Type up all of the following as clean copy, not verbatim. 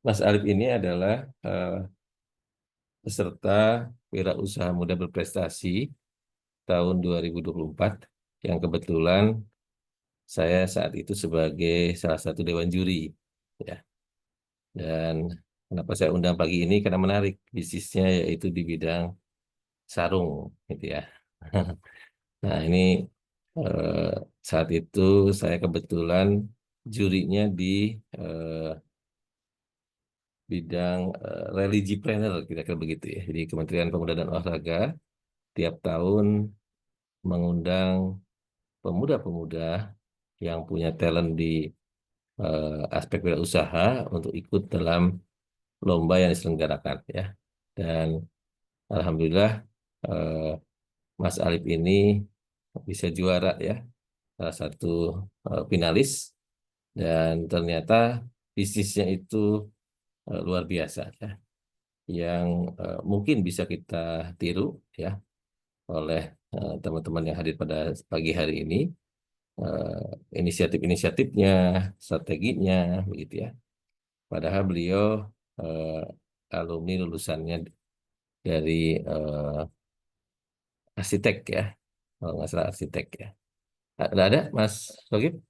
Mas Arif ini adalah peserta Wirausaha Muda Berprestasi tahun 2024 yang kebetulan saya saat itu sebagai salah satu dewan juri. Ya. Dan kenapa saya undang pagi ini karena menarik bisnisnya yaitu di bidang sarung, gitu ya. Nah ini eh, saat itu saya kebetulan jurinya di eh, bidang religi planner kira-kira begitu ya. Jadi Kementerian Pemuda dan Olahraga tiap tahun mengundang pemuda-pemuda yang punya talent di aspek wirausaha untuk ikut dalam lomba yang diselenggarakan ya. Dan alhamdulillah eh, Mas Alif ini bisa juara ya, salah satu finalis dan ternyata bisnisnya itu luar biasa ya, yang mungkin bisa kita tiru ya oleh teman-teman yang hadir pada pagi hari ini, inisiatif-inisiatifnya, strateginya, begitu ya. Padahal beliau alumni lulusannya dari arsitek ya, kalau nggak salah arsitek ya. Ada Mas Sogib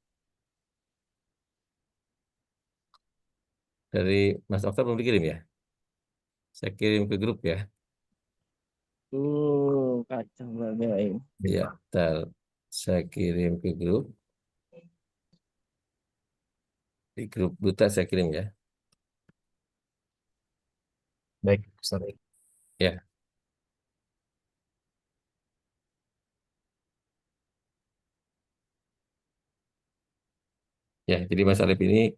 dari Mas Okta belum dikirim ya? Saya kirim ke grup ya. Kacau banget ini. Iya, ntar saya kirim ke grup. Di grup duta saya kirim ya. Baik, Ustaz. Ya, ya. Jadi Mas Alif ini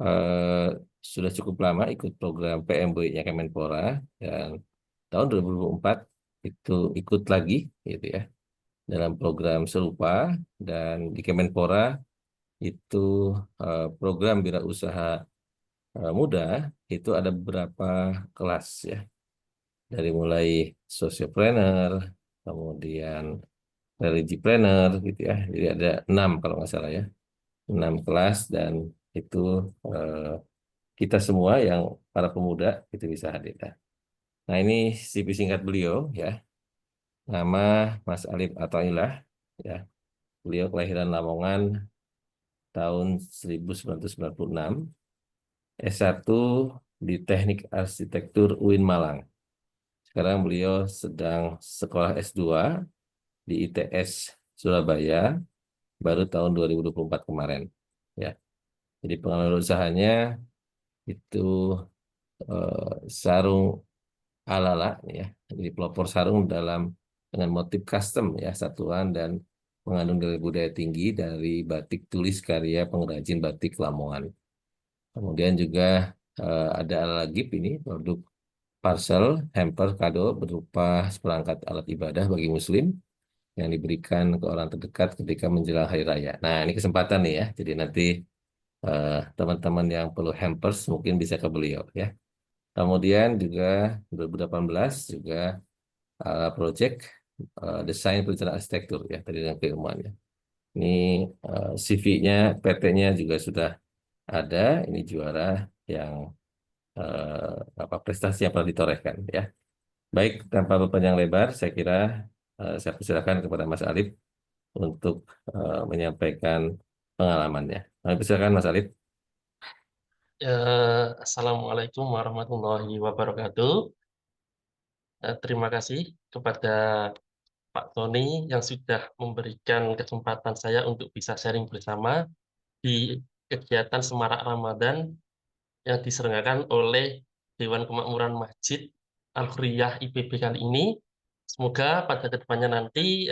eh, sudah cukup lama ikut program PMB-nya Kemenpora dan tahun 2024 itu ikut lagi gitu ya dalam program serupa dan di Kemenpora itu program wirausaha muda itu ada beberapa kelas ya dari mulai sociopreneur kemudian religi planner gitu ya jadi ada 6 kalau nggak salah ya 6 kelas dan itu eh, kita semua yang para pemuda itu bisa hadir. Nah ini CV singkat beliau ya nama Mas Alif Athaillah ya beliau kelahiran Lamongan tahun 1996 S1 di Teknik Arsitektur UIN Malang. Sekarang beliau sedang sekolah S2 di ITS Surabaya baru tahun 2024 kemarin. Ya, jadi pengalaman usahanya itu sarung ala-ala ya. Jadi pelopor sarung dalam dengan motif custom ya satuan dan mengandung nilai budaya tinggi dari batik tulis karya pengrajin batik Lamongan. Kemudian juga ada ala gip ini produk parcel hamper kado berupa seperangkat alat ibadah bagi muslim yang diberikan ke orang terdekat ketika menjelang hari raya. Nah, ini kesempatan nih ya. Jadi nanti teman-teman yang perlu hampers mungkin bisa ke beliau ya. Kemudian juga 2018 juga project desain perencanaan arsitektur ya tadi dengan keilmuannya. Ini CV-nya, PT-nya juga sudah ada. Ini juara yang apa prestasi yang pernah ditorehkan ya. Baik, tanpa berpanjang lebar, saya kira saya persilakan kepada Mas Alif untuk menyampaikan pengalamannya. Kami persilakan Mas Alif. Assalamualaikum warahmatullahi wabarakatuh. Terima kasih kepada Pak Tony yang sudah memberikan kesempatan saya untuk bisa sharing bersama di kegiatan Semarak Ramadan yang diselenggarakan oleh Dewan Kemakmuran Masjid Al-Hurriyah IPB kali ini. Semoga pada kedepannya nanti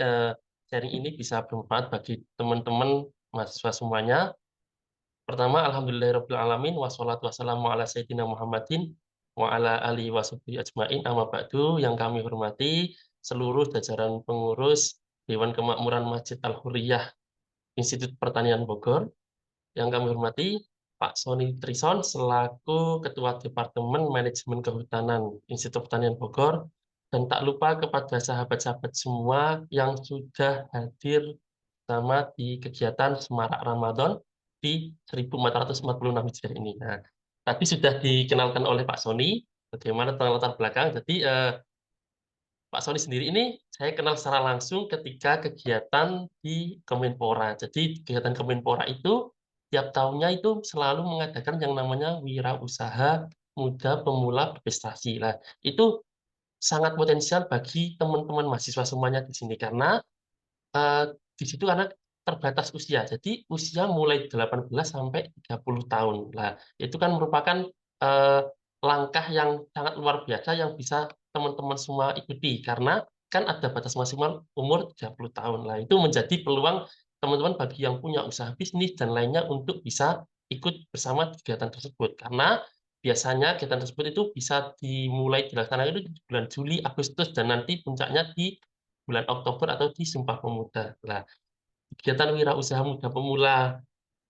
sharing ini bisa bermanfaat bagi teman-teman mahasiswa semuanya. Pertama, alhamdulillahirabbil alamin wassalatu wassalamu ala sayyidina Muhammadin wa ala alihi washabihi ajmain amma ba'du. Yang kami hormati seluruh jajaran pengurus Dewan Kemakmuran Masjid Al-Hurriyah Institut Pertanian Bogor. Yang kami hormati Pak Sony Trison selaku Ketua Departemen Manajemen Kehutanan Institut Pertanian Bogor, dan tak lupa kepada sahabat-sahabat semua yang sudah hadir sama di kegiatan Semarak Ramadan di 1446 Hijriah ini. Nah, Tadi sudah dikenalkan oleh Pak Sony, bagaimana tentang latar belakang. Jadi Pak Sony sendiri ini saya kenal secara langsung ketika kegiatan di Kemenpora. Jadi kegiatan Kemenpora itu tiap tahunnya itu selalu mengadakan yang namanya Wirausaha Muda Pemula Berprestasi. Lah, itu sangat potensial bagi teman-teman mahasiswa semuanya di sini karena di situ karena terbatas usia. Jadi usia mulai 18 sampai 30 tahun. Nah, itu kan merupakan eh, langkah yang sangat luar biasa yang bisa teman-teman semua ikuti karena kan ada batas maksimal umur 30 tahun. Nah, itu menjadi peluang teman-teman bagi yang punya usaha bisnis dan lainnya untuk bisa ikut bersama di kegiatan tersebut. Karena biasanya kegiatan tersebut itu bisa dimulai dilaksanakan itu di bulan Juli, Agustus, dan nanti puncaknya di bulan Oktober atau di Sumpah Pemuda. Nah, kegiatan Wirausaha Muda Pemula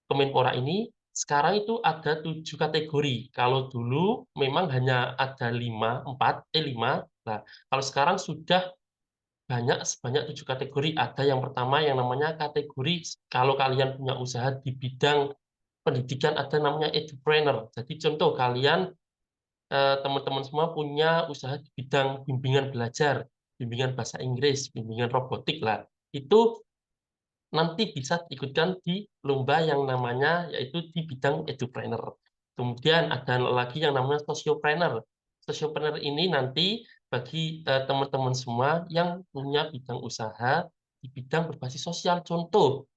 Kemenpora ini sekarang itu ada 7 kategori. Kalau dulu memang hanya ada 5. Nah, kalau sekarang sudah sebanyak 7 kategori. Ada yang pertama yang namanya kategori kalau kalian punya usaha di bidang pendidikan ada namanya edupreneur. Jadi contoh kalian teman-teman semua punya usaha di bidang bimbingan belajar, bimbingan bahasa Inggris, bimbingan robotik lah. Itu nanti bisa diikutkan di lomba yang namanya yaitu di bidang edupreneur. Kemudian ada lagi yang namanya sosiopreneur. Sosiopreneur ini nanti bagi teman-teman semua yang punya bidang usaha di bidang berbasis sosial. Contoh,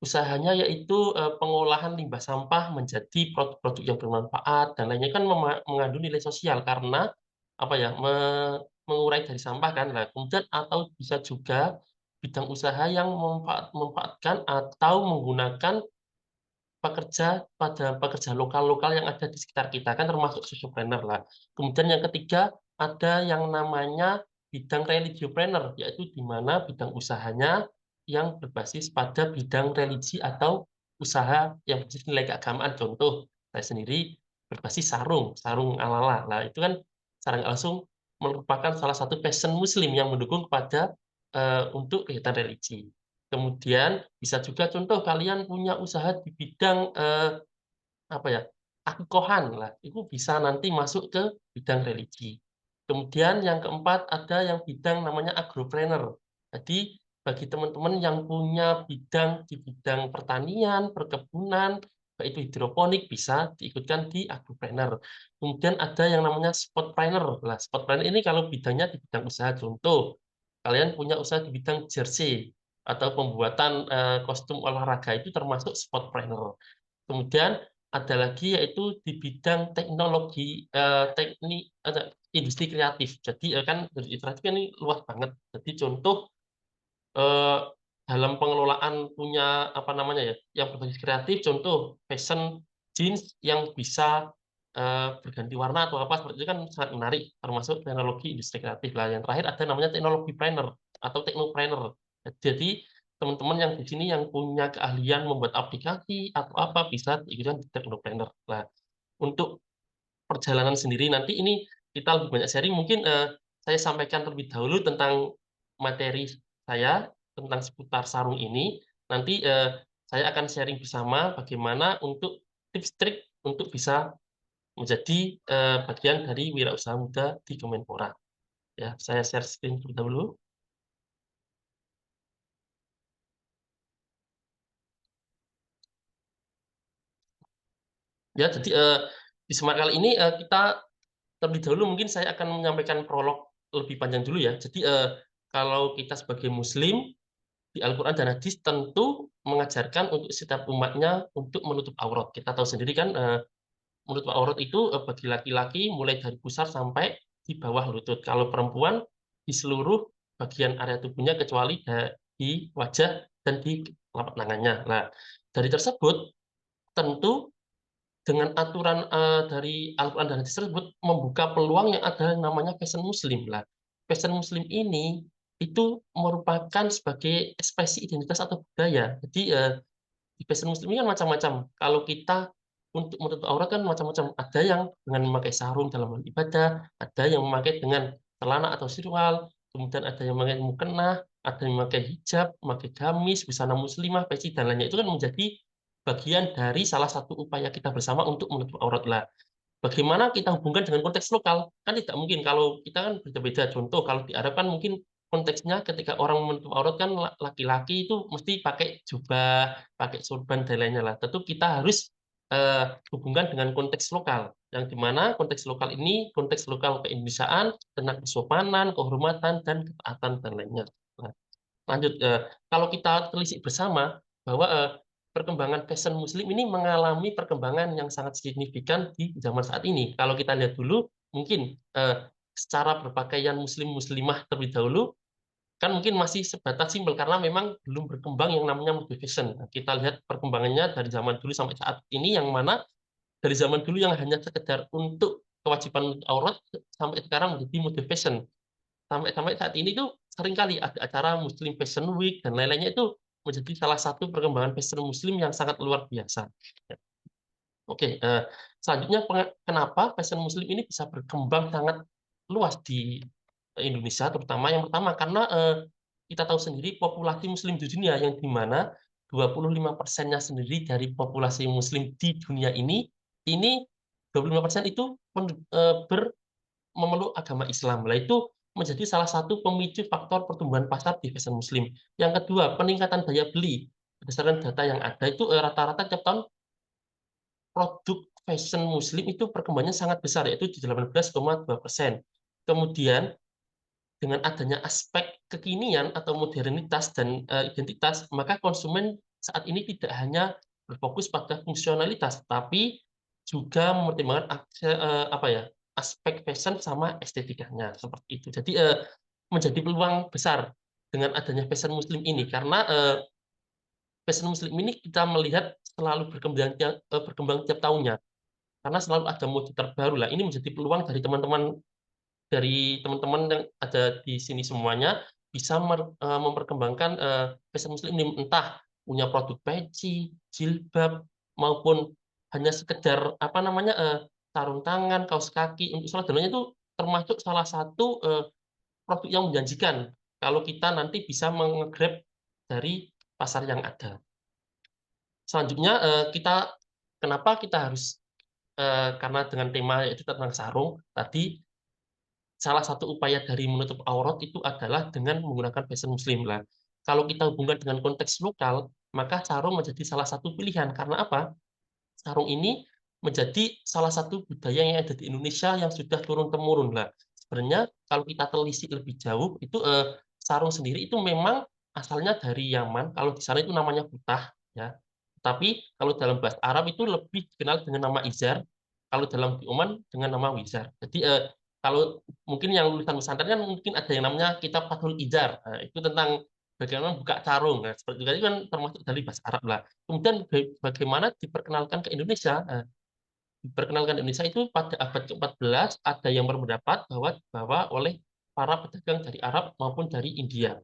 usahanya yaitu pengolahan limbah sampah menjadi produk-produk yang bermanfaat dan lainnya kan mengandung nilai sosial karena apa ya mengurai dari sampah kan. Nah, kemudian atau bisa juga bidang usaha yang memanfaatkan atau menggunakan pekerja lokal-lokal yang ada di sekitar kita kan termasuk sociopreneur lah. Kemudian yang ketiga ada yang namanya bidang religiopreneur yaitu di mana bidang usahanya yang berbasis pada bidang religi atau usaha yang berbasis nilai keagamaan. Contoh saya sendiri berbasis sarung ala-ala. Nah, itu kan secara langsung merupakan salah satu passion Muslim yang mendukung kepada untuk kegiatan religi. Kemudian bisa juga contoh kalian punya usaha di bidang apa ya akikohan lah, itu bisa nanti masuk ke bidang religi. Kemudian yang keempat ada yang bidang namanya agropreneur. Jadi bagi teman-teman yang punya bidang di bidang pertanian, perkebunan, baik itu hidroponik bisa diikutkan di agropreneur. Kemudian ada yang namanya spotpreneur. Lah, spotpreneur ini kalau bidangnya di bidang usaha, contoh kalian punya usaha di bidang jersey atau pembuatan kostum olahraga itu termasuk spotpreneur. Kemudian ada lagi yaitu di bidang teknologi industri kreatif. Jadi kan industri kreatif ini luas banget. Jadi contoh eh, dalam pengelolaan punya apa namanya ya, yang berbasis kreatif, contoh fashion jeans yang bisa berganti warna atau apa seperti itu kan sangat menarik, termasuk teknologi industri kreatif lah. Yang terakhir ada namanya teknologi planner atau teknopreneur. Jadi teman-teman yang di sini yang punya keahlian membuat aplikasi atau apa bisa ikutan di teknopreneur. Nah, untuk perjalanan sendiri nanti ini kita lebih banyak sharing. Mungkin saya sampaikan terlebih dahulu tentang materi saya tentang seputar sarung ini. Nanti saya akan sharing bersama bagaimana untuk tips trik untuk bisa menjadi bagian dari wirausaha muda di Kemenpora. Ya, saya share screen terlebih dahulu. Ya, jadi di Smart kali ini kita terlebih dahulu mungkin saya akan menyampaikan prolog lebih panjang dulu ya. Jadi kalau kita sebagai Muslim di Al-Quran dan Hadis tentu mengajarkan untuk setiap umatnya untuk menutup aurat. Kita tahu sendiri kan menutup aurat itu bagi laki-laki mulai dari pusar sampai di bawah lutut. Kalau perempuan di seluruh bagian area tubuhnya kecuali di wajah dan di telapak tangannya. Nah, dari tersebut tentu dengan aturan dari Al-Quran dan Hadis tersebut membuka peluang yang ada yang namanya fashion Muslim lah. Fashion Muslim ini itu merupakan sebagai ekspresi identitas atau budaya. Jadi di fashion Muslim ini kan macam-macam. Kalau kita untuk menutup aurat kan macam-macam. Ada yang dengan memakai sarung dalam hal ibadah, ada yang memakai dengan celana atau sirwal, kemudian ada yang memakai mukena, ada yang memakai hijab, memakai gamis, busana muslimah, peci dan lainnya. Itu kan menjadi bagian dari salah satu upaya kita bersama untuk menutup aurat lah. bagaimana kita hubungkan dengan konteks lokal? Kan tidak mungkin kalau kita kan beda-beda. Contoh kalau di Arab kan mungkin konteksnya ketika orang menutup aurat kan laki-laki itu mesti pakai jubah, pakai sorban dan lainnya lah. Tentu kita harus hubungkan dengan konteks lokal, yang dimana konteks lokal ini konteks lokal keindonesiaan tentang kesopanan, kehormatan dan ketaatan dan lainnya. Nah, lanjut, kalau kita telisik bersama bahwa perkembangan fashion muslim ini mengalami perkembangan yang sangat signifikan di zaman saat ini. Kalau kita lihat dulu, mungkin secara berpakaian muslim-muslimah terlebih dahulu, kan mungkin masih sebatas simpel karena memang belum berkembang yang namanya mode fashion. Nah, kita lihat perkembangannya dari zaman dulu sampai saat ini, yang mana dari zaman dulu yang hanya sekedar untuk kewajiban aurat sampai sekarang menjadi mode fashion. Sampai saat ini tuh seringkali ada acara Muslim Fashion Week dan lain-lainnya, itu menjadi salah satu perkembangan fashion Muslim yang sangat luar biasa. Oke, selanjutnya kenapa fashion Muslim ini bisa berkembang sangat luas di Indonesia, terutama yang pertama karena kita tahu sendiri populasi Muslim di dunia yang dimana 25%-nya sendiri dari populasi Muslim di dunia ini 25% itu memeluk agama Islam. Lah itu menjadi salah satu pemicu faktor pertumbuhan pasar di fashion Muslim. Yang kedua, peningkatan daya beli. Berdasarkan data yang ada itu rata-rata tiap tahun produk fashion Muslim itu perkembangannya sangat besar, yaitu di 18,2%. Kemudian dengan adanya aspek kekinian atau modernitas dan identitas, maka konsumen saat ini tidak hanya berfokus pada fungsionalitas, tapi juga mempertimbangkan aspek fashion sama estetikanya seperti itu. Jadi menjadi peluang besar dengan adanya fashion Muslim ini, karena fashion Muslim ini kita melihat selalu berkembang tiap tahunnya, karena selalu ada mode terbaru lah. Ini menjadi peluang dari teman-teman yang ada di sini semuanya bisa memperkembangkan fashion Muslim ini, entah punya produk peci, jilbab, maupun hanya sekedar sarung tangan, kaos kaki untuk sholat dan lainnya, itu termasuk salah satu produk yang menjanjikan kalau kita nanti bisa mengegrab dari pasar yang ada. Selanjutnya kenapa kita harus karena dengan tema yaitu tentang sarung tadi, salah satu upaya dari menutup aurat itu adalah dengan menggunakan fashion Muslim lah. Kalau kita hubungkan dengan konteks lokal, maka sarung menjadi salah satu pilihan. Karena apa? Sarung ini menjadi salah satu budaya yang ada di Indonesia yang sudah turun-temurun lah. Sebenarnya kalau kita telisik lebih jauh, itu sarung sendiri itu memang asalnya dari Yaman. Kalau di sana itu namanya kutah, ya. Tapi kalau dalam bahasa Arab itu lebih dikenal dengan nama izar. Kalau dalam di Oman dengan nama wizar. Jadi kalau mungkin yang lulusan pesantren kan mungkin ada yang namanya kitab Fathul Izar. Nah, itu tentang bagaimana buka sarung. Nah, seperti itu kan termasuk dari bahasa Arab lah. Kemudian bagaimana diperkenalkan ke Indonesia? Diperkenalkan Indonesia itu pada abad ke-14, ada yang berpendapat bahwa dibawa oleh para pedagang dari Arab maupun dari India.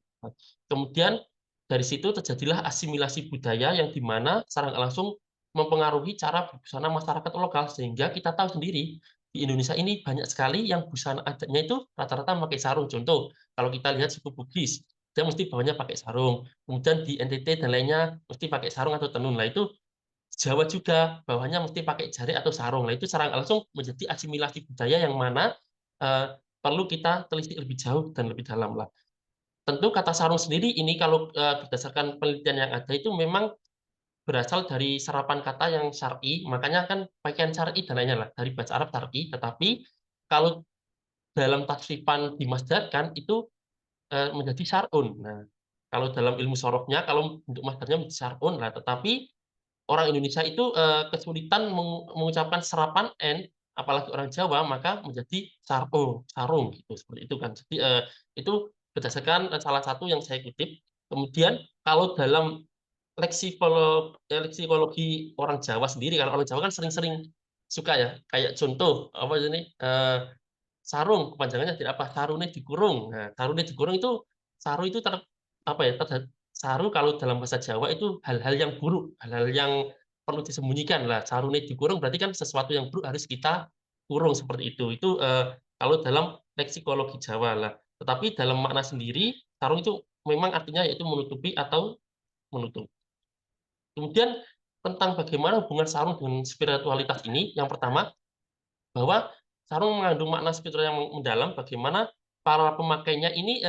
Kemudian dari situ terjadilah asimilasi budaya yang dimana secara langsung mempengaruhi cara berbusana masyarakat lokal, sehingga kita tahu sendiri di Indonesia ini banyak sekali yang busana adatnya itu rata-rata pakai sarung. Contoh, kalau kita lihat suku Bugis, dia mesti bawahnya pakai sarung. Kemudian di NTT dan lainnya mesti pakai sarung atau tenun. Lah itu Jawa juga bawahnya mesti pakai jarik atau sarung. Nah, itu secara langsung menjadi asimilasi budaya yang mana perlu kita telisik lebih jauh dan lebih dalam lah. Tentu kata sarung sendiri ini kalau berdasarkan penelitian yang ada itu memang berasal dari serapan kata yang syar'i, makanya kan pakaian syar'i dan lainnya lah dari bahasa Arab syar'i, tetapi kalau dalam tasrifan dimasdarkan itu menjadi syar'un. Nah, kalau dalam ilmu sorofnya, kalau untuk masdarnya menjadi syar'un lah, tetapi orang Indonesia itu kesulitan mengucapkan serapan n, apalagi orang Jawa, maka menjadi sarung gitu, seperti itu kan. Jadi itu berdasarkan salah satu yang saya kutip. Kemudian kalau dalam leksikologi orang Jawa sendiri, kalau orang Jawa kan sering-sering suka ya, kayak contoh apa ini sarung kepanjangannya tidak apa, sarungnya dikurung. Nah, sarungnya dikurung itu saru itu saru kalau dalam bahasa Jawa itu hal-hal yang buruk, hal-hal yang perlu disembunyikan lah. Sarungnya dikurung berarti kan sesuatu yang buruk harus kita kurung seperti itu. Itu kalau dalam leksikologi Jawa lah. Tetapi dalam makna sendiri, sarung itu memang artinya yaitu menutupi atau menutup. Kemudian tentang bagaimana hubungan sarung dengan spiritualitas ini, yang pertama, bahwa sarung mengandung makna spiritual yang mendalam, bagaimana para pemakainya ini,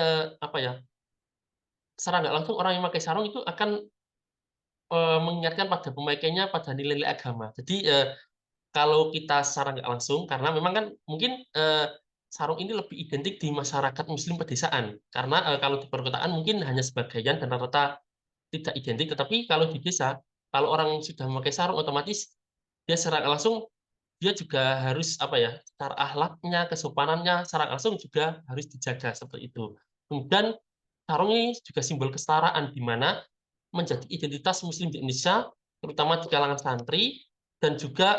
secara nggak langsung orang yang memakai sarung itu akan, mengingatkan pada pemakainya pada nilai-nilai agama. Jadi, kalau kita secara nggak langsung, karena memang kan mungkin, sarung ini lebih identik di masyarakat muslim pedesaan. Karena, kalau di perkotaan mungkin hanya sebagian dan rata-rata tidak identik, tetapi kalau di desa, kalau orang sudah memakai sarung otomatis dia secara nggak langsung, dia juga harus, secara akhlaknya, kesopanannya, secara nggak langsung juga harus dijaga, seperti itu. Kemudian sarung ini juga simbol kesetaraan, di mana menjadi identitas muslim di Indonesia, terutama di kalangan santri, dan juga,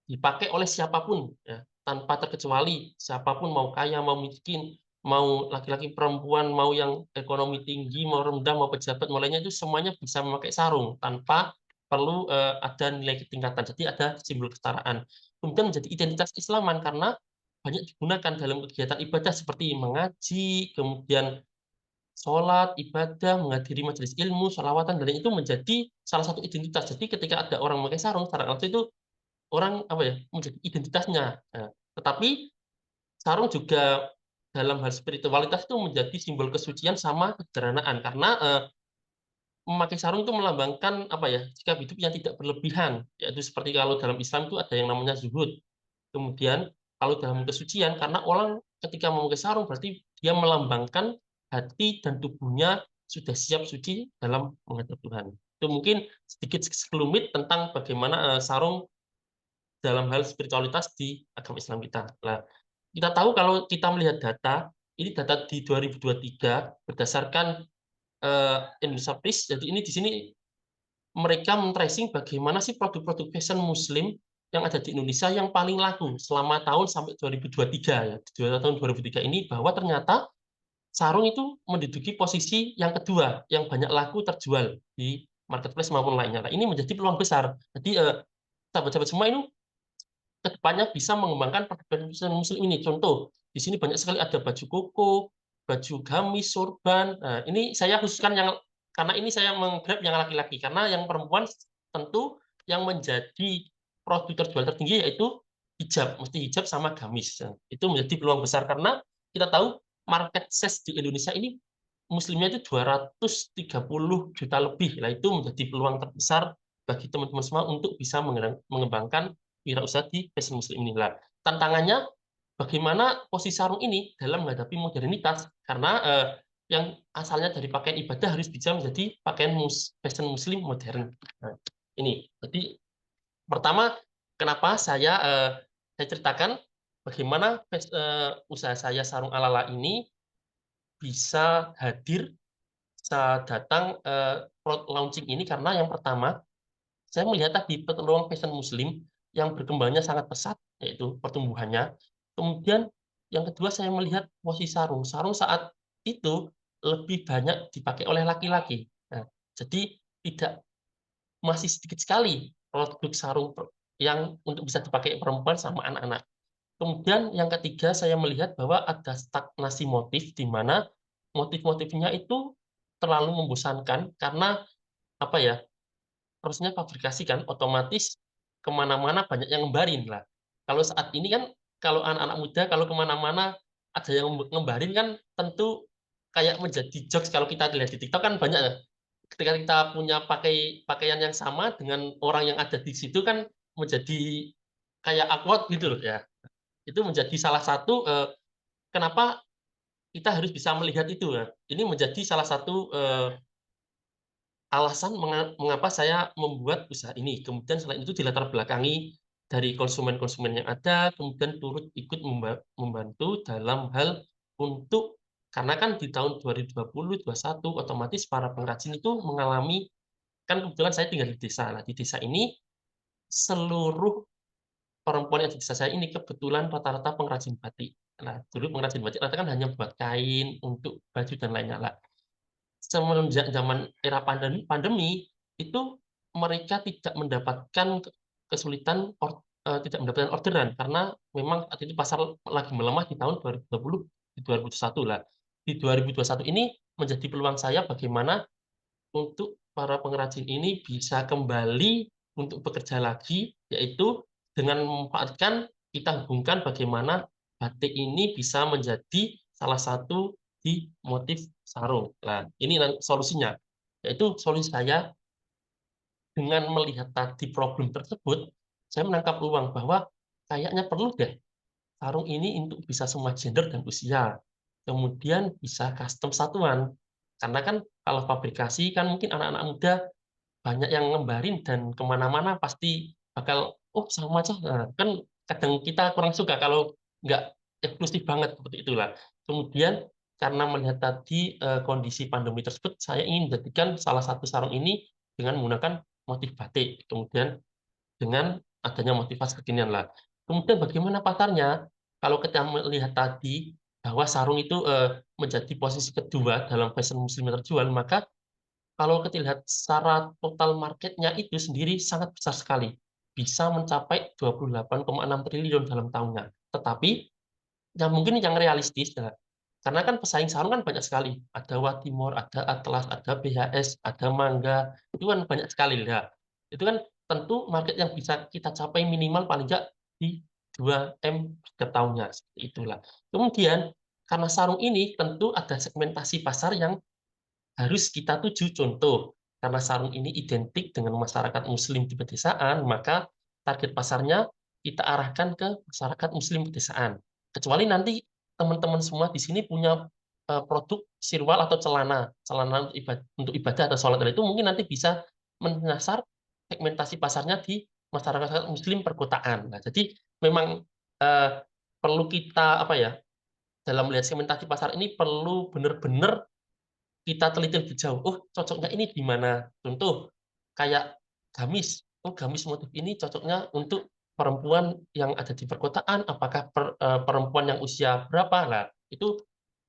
dipakai oleh siapapun ya, tanpa terkecuali, siapapun mau kaya, mau miskin, mau laki-laki, perempuan, mau yang ekonomi tinggi, mau rendah, mau pejabat, mau lainnya itu semuanya bisa memakai sarung tanpa perlu, ada nilai ketingkatan. Jadi ada simbol kesetaraan. Kemudian menjadi identitas Islaman karena banyak digunakan dalam kegiatan ibadah seperti mengaji, kemudian sholat, ibadah, menghadiri majelis ilmu, sholawatan, dan itu menjadi salah satu identitas. Jadi ketika ada orang memakai sarung, secara langsung itu orang, menjadi identitasnya. Nah, tetapi sarung juga dalam hal spiritualitas itu menjadi simbol kesucian sama kesederhanaan, karena, memakai sarung itu melambangkan, sikap hidup yang tidak berlebihan, yaitu seperti kalau dalam Islam itu ada yang namanya zuhud. Kemudian kalau dalam kesucian, karena orang ketika memakai sarung berarti dia melambangkan hati dan tubuhnya sudah siap suci dalam menghadap Tuhan. Itu mungkin sedikit sekelumit tentang bagaimana, sarung dalam hal spiritualitas di agama Islam kita. Nah, kita tahu kalau kita melihat data, ini data di 2023 berdasarkan, Indonesia Press, jadi ini di sini mereka men-tracing bagaimana sih produk-produk fashion muslim yang ada di Indonesia yang paling laku selama tahun sampai 2023 ya, di tahun 2003 ini, bahwa ternyata sarung itu menduduki posisi yang kedua, yang banyak laku terjual di marketplace maupun lainnya. Nah, ini menjadi peluang besar. Jadi, sahabat-sahabat semua ini kedepannya bisa mengembangkan produk muslim ini. Contoh, di sini banyak sekali ada baju koko, baju gamis, sorban. Nah, ini saya khususkan yang karena ini saya menggrab yang laki-laki, karena yang perempuan tentu yang menjadi produk terjual tertinggi yaitu hijab, mesti hijab sama gamis. Nah, itu menjadi peluang besar karena kita tahu market size di Indonesia ini muslimnya itu 230 juta lebih. Nah, itu menjadi peluang terbesar bagi teman-teman semua untuk bisa mengembangkan wirausaha di fashion muslim inilah. Tantangannya bagaimana posisi sarung ini dalam menghadapi modernitas, karena, yang asalnya dari pakaian ibadah harus bisa menjadi pakaian fashion muslim modern. Nah, ini. Jadi pertama, kenapa saya ceritakan bagaimana usaha saya sarung ala-ala ini bisa hadir, bisa datang, launching ini, karena yang pertama saya melihat tadi peluang fashion muslim yang berkembangnya sangat pesat, yaitu pertumbuhannya. Kemudian yang kedua saya melihat posisi sarung. Sarung saat itu lebih banyak dipakai oleh laki-laki. Nah, jadi masih sedikit sekali produk sarung yang untuk bisa dipakai perempuan sama anak-anak. Kemudian yang ketiga saya melihat bahwa ada stagnasi motif, di mana motif-motifnya itu terlalu membosankan karena apa ya, prosesnya fabrikasi kan, otomatis kemana-mana banyak yang ngembarin lah. Kalau saat ini kan, kalau anak-anak muda kalau kemana-mana ada yang ngembarin kan tentu kayak menjadi jokes. Kalau kita lihat di TikTok kan banyak ya, ketika kita punya pakaian yang sama dengan orang yang ada di situ kan menjadi kayak awkward gitu loh ya. Itu menjadi salah satu, kenapa kita harus bisa melihat itu ya. Ini menjadi salah satu, alasan mengapa saya membuat usaha ini. Kemudian selain itu dilatar belakangi dari konsumen-konsumen yang ada, kemudian turut ikut membantu dalam hal untuk, karena kan di tahun 2020, 2021 otomatis para pengrajin itu mengalami, kan kebetulan saya tinggal di desa. Nah, di desa ini seluruh perempuan yang di desa saya ini kebetulan rata-rata pengrajin batik. Nah, dulu pengrajin batik rata kan hanya buat kain, untuk baju dan lainnya lah. Semenjak zaman era pandemi itu mereka tidak mendapatkan kesulitan, tidak mendapatkan orderan karena memang saat itu pasar lagi melemah di tahun 2020, di 2021 lah. Di 2021 ini menjadi peluang saya bagaimana untuk para pengrajin ini bisa kembali untuk bekerja lagi, yaitu dengan memanfaatkan kita hubungkan bagaimana batik ini bisa menjadi salah satu di motif sarung. Nah, ini solusinya. Yaitu solusi saya dengan melihat tadi problem tersebut, saya menangkap peluang bahwa kayaknya perlu deh sarung ini untuk bisa semua gender dan usia. Kemudian bisa custom satuan. Karena kan kalau fabrikasi kan mungkin anak-anak muda banyak yang ngembarin dan kemana-mana pasti bakal sama aja. Nah, kan kadang kita kurang suka kalau nggak eksklusif banget seperti itulah. Kemudian karena melihat tadi kondisi pandemi tersebut, saya ingin jadikan salah satu sarung ini dengan menggunakan motif batik. Kemudian dengan adanya motivasi kekinian lah. Kemudian bagaimana pasarnya? Kalau kita melihat tadi bahwa sarung itu menjadi posisi kedua dalam fashion muslim yang terjual, maka kalau kita lihat secara total marketnya itu sendiri sangat besar sekali. Bisa mencapai 28,6 triliun dalam tahunnya. Tetapi yang mungkin yang realistis, ya, karena kan pesaing sarung kan banyak sekali. Ada Watimor, ada Atlas, ada BHS, ada Mangga, itu kan banyak sekali. Ya. Itu kan tentu market yang bisa kita capai minimal paling nggak di 2M setiap tahunnya. Seperti itulah. Kemudian, karena sarung ini tentu ada segmentasi pasar yang harus kita tuju. Contoh, karena sarung ini identik dengan masyarakat muslim di pedesaan, maka target pasarnya kita arahkan ke masyarakat muslim pedesaan. Kecuali nanti teman-teman semua di sini punya produk sirwal atau celana untuk ibadah atau sholat, itu mungkin nanti bisa menyasar segmentasi pasarnya di masyarakat muslim perkotaan. Nah, jadi memang eh, perlu kita apa ya, dalam melihat segmentasi pasar ini perlu benar-benar kita teliti lebih jauh. Oh, cocoknya ini di mana? Contoh, kayak gamis. Oh, gamis motif ini cocoknya untuk perempuan yang ada di perkotaan. Apakah perempuan yang usia berapa? Lah, itu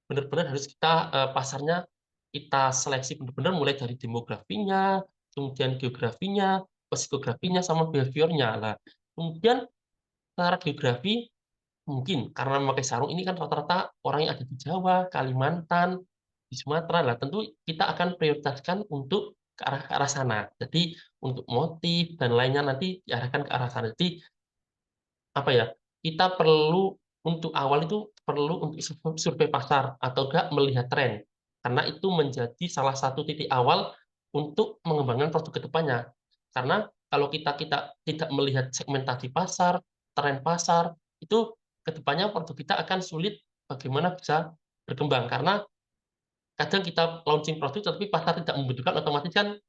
benar-benar harus kita pasarnya kita seleksi benar-benar mulai dari demografinya, kemudian geografinya, psikografinya, sama behaviornya. Lah, kemudian secara geografi mungkin karena memakai sarung ini kan rata-rata orang yang ada di Jawa, Kalimantan, di Sumatera lah. Tentu kita akan prioritaskan untuk ke arah sana. Jadi untuk motif dan lainnya nanti diarahkan ke arah sana. Jadi apa ya? Kita perlu untuk awal itu perlu untuk survei pasar atau enggak melihat tren. Karena itu menjadi salah satu titik awal untuk mengembangkan produk ke depannya. Karena kalau kita tidak melihat segmentasi pasar, tren pasar, itu ke depannya produk kita akan sulit bagaimana bisa berkembang. Karena kadang kita launching produk tapi pasar tidak membutuhkan, otomatis kan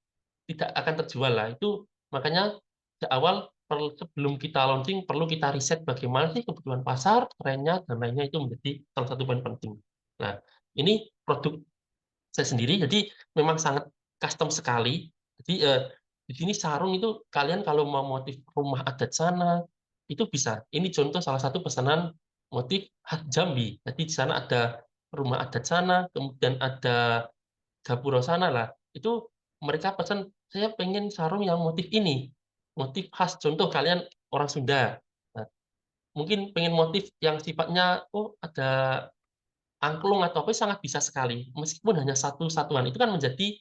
tidak akan terjual lah. Itu makanya di awal sebelum kita launching perlu kita riset bagaimana sih kebutuhan pasar, trennya dan lainnya, itu menjadi salah satu poin penting. Nah, ini produk saya sendiri jadi memang sangat custom sekali. Jadi di sini sarung itu kalian kalau mau motif rumah adat sana itu bisa. Ini contoh salah satu pesanan motif khas Jambi. Jadi di sana ada rumah adat sana, kemudian ada Gapura sana lah. Itu mereka pesan, saya pengen sarung yang motif ini, motif khas. Contoh kalian orang Sunda, nah, mungkin pengen motif yang sifatnya ada angklung atau apa, sangat bisa sekali. Meskipun hanya satu satuan, itu kan menjadi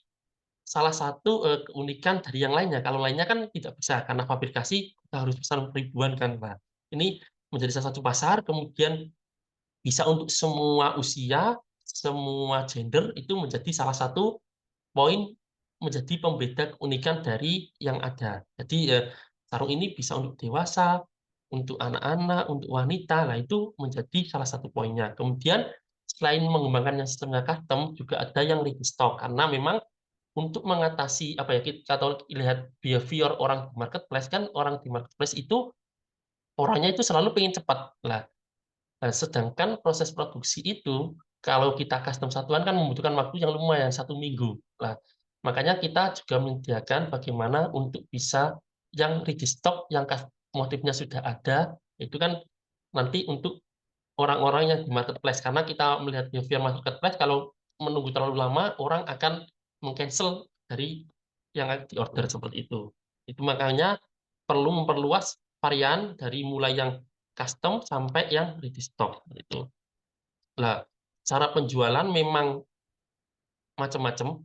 salah satu keunikan dari yang lainnya. Kalau lainnya kan tidak bisa karena fabrikasi kita harus pesan ribuan kan, Pak. Ini menjadi salah satu pasar, kemudian bisa untuk semua usia, semua gender, itu menjadi salah satu poin menjadi pembeda keunikan dari yang ada. Jadi sarung ini bisa untuk dewasa, untuk anak-anak, untuk wanita. Nah, itu menjadi salah satu poinnya. Kemudian selain mengembangkan yang sistemnya custom, juga ada yang ready stock karena memang untuk mengatasi apa ya, kita tahu lihat behavior orang di marketplace, kan orang di marketplace itu orangnya itu selalu pengen cepat lah. Nah, sedangkan proses produksi itu, kalau kita custom satuan kan membutuhkan waktu yang lumayan 1 minggu. Nah, makanya kita juga menyediakan bagaimana untuk bisa yang ready stock, yang motifnya sudah ada, itu kan nanti untuk orang-orang yang di marketplace. Karena kita melihat behavior marketplace, kalau menunggu terlalu lama, orang akan meng-cancel dari yang di order seperti itu. Itu makanya perlu memperluas varian dari mulai yang custom sampai yang ready stock itu. Nah, cara penjualan memang macam-macam.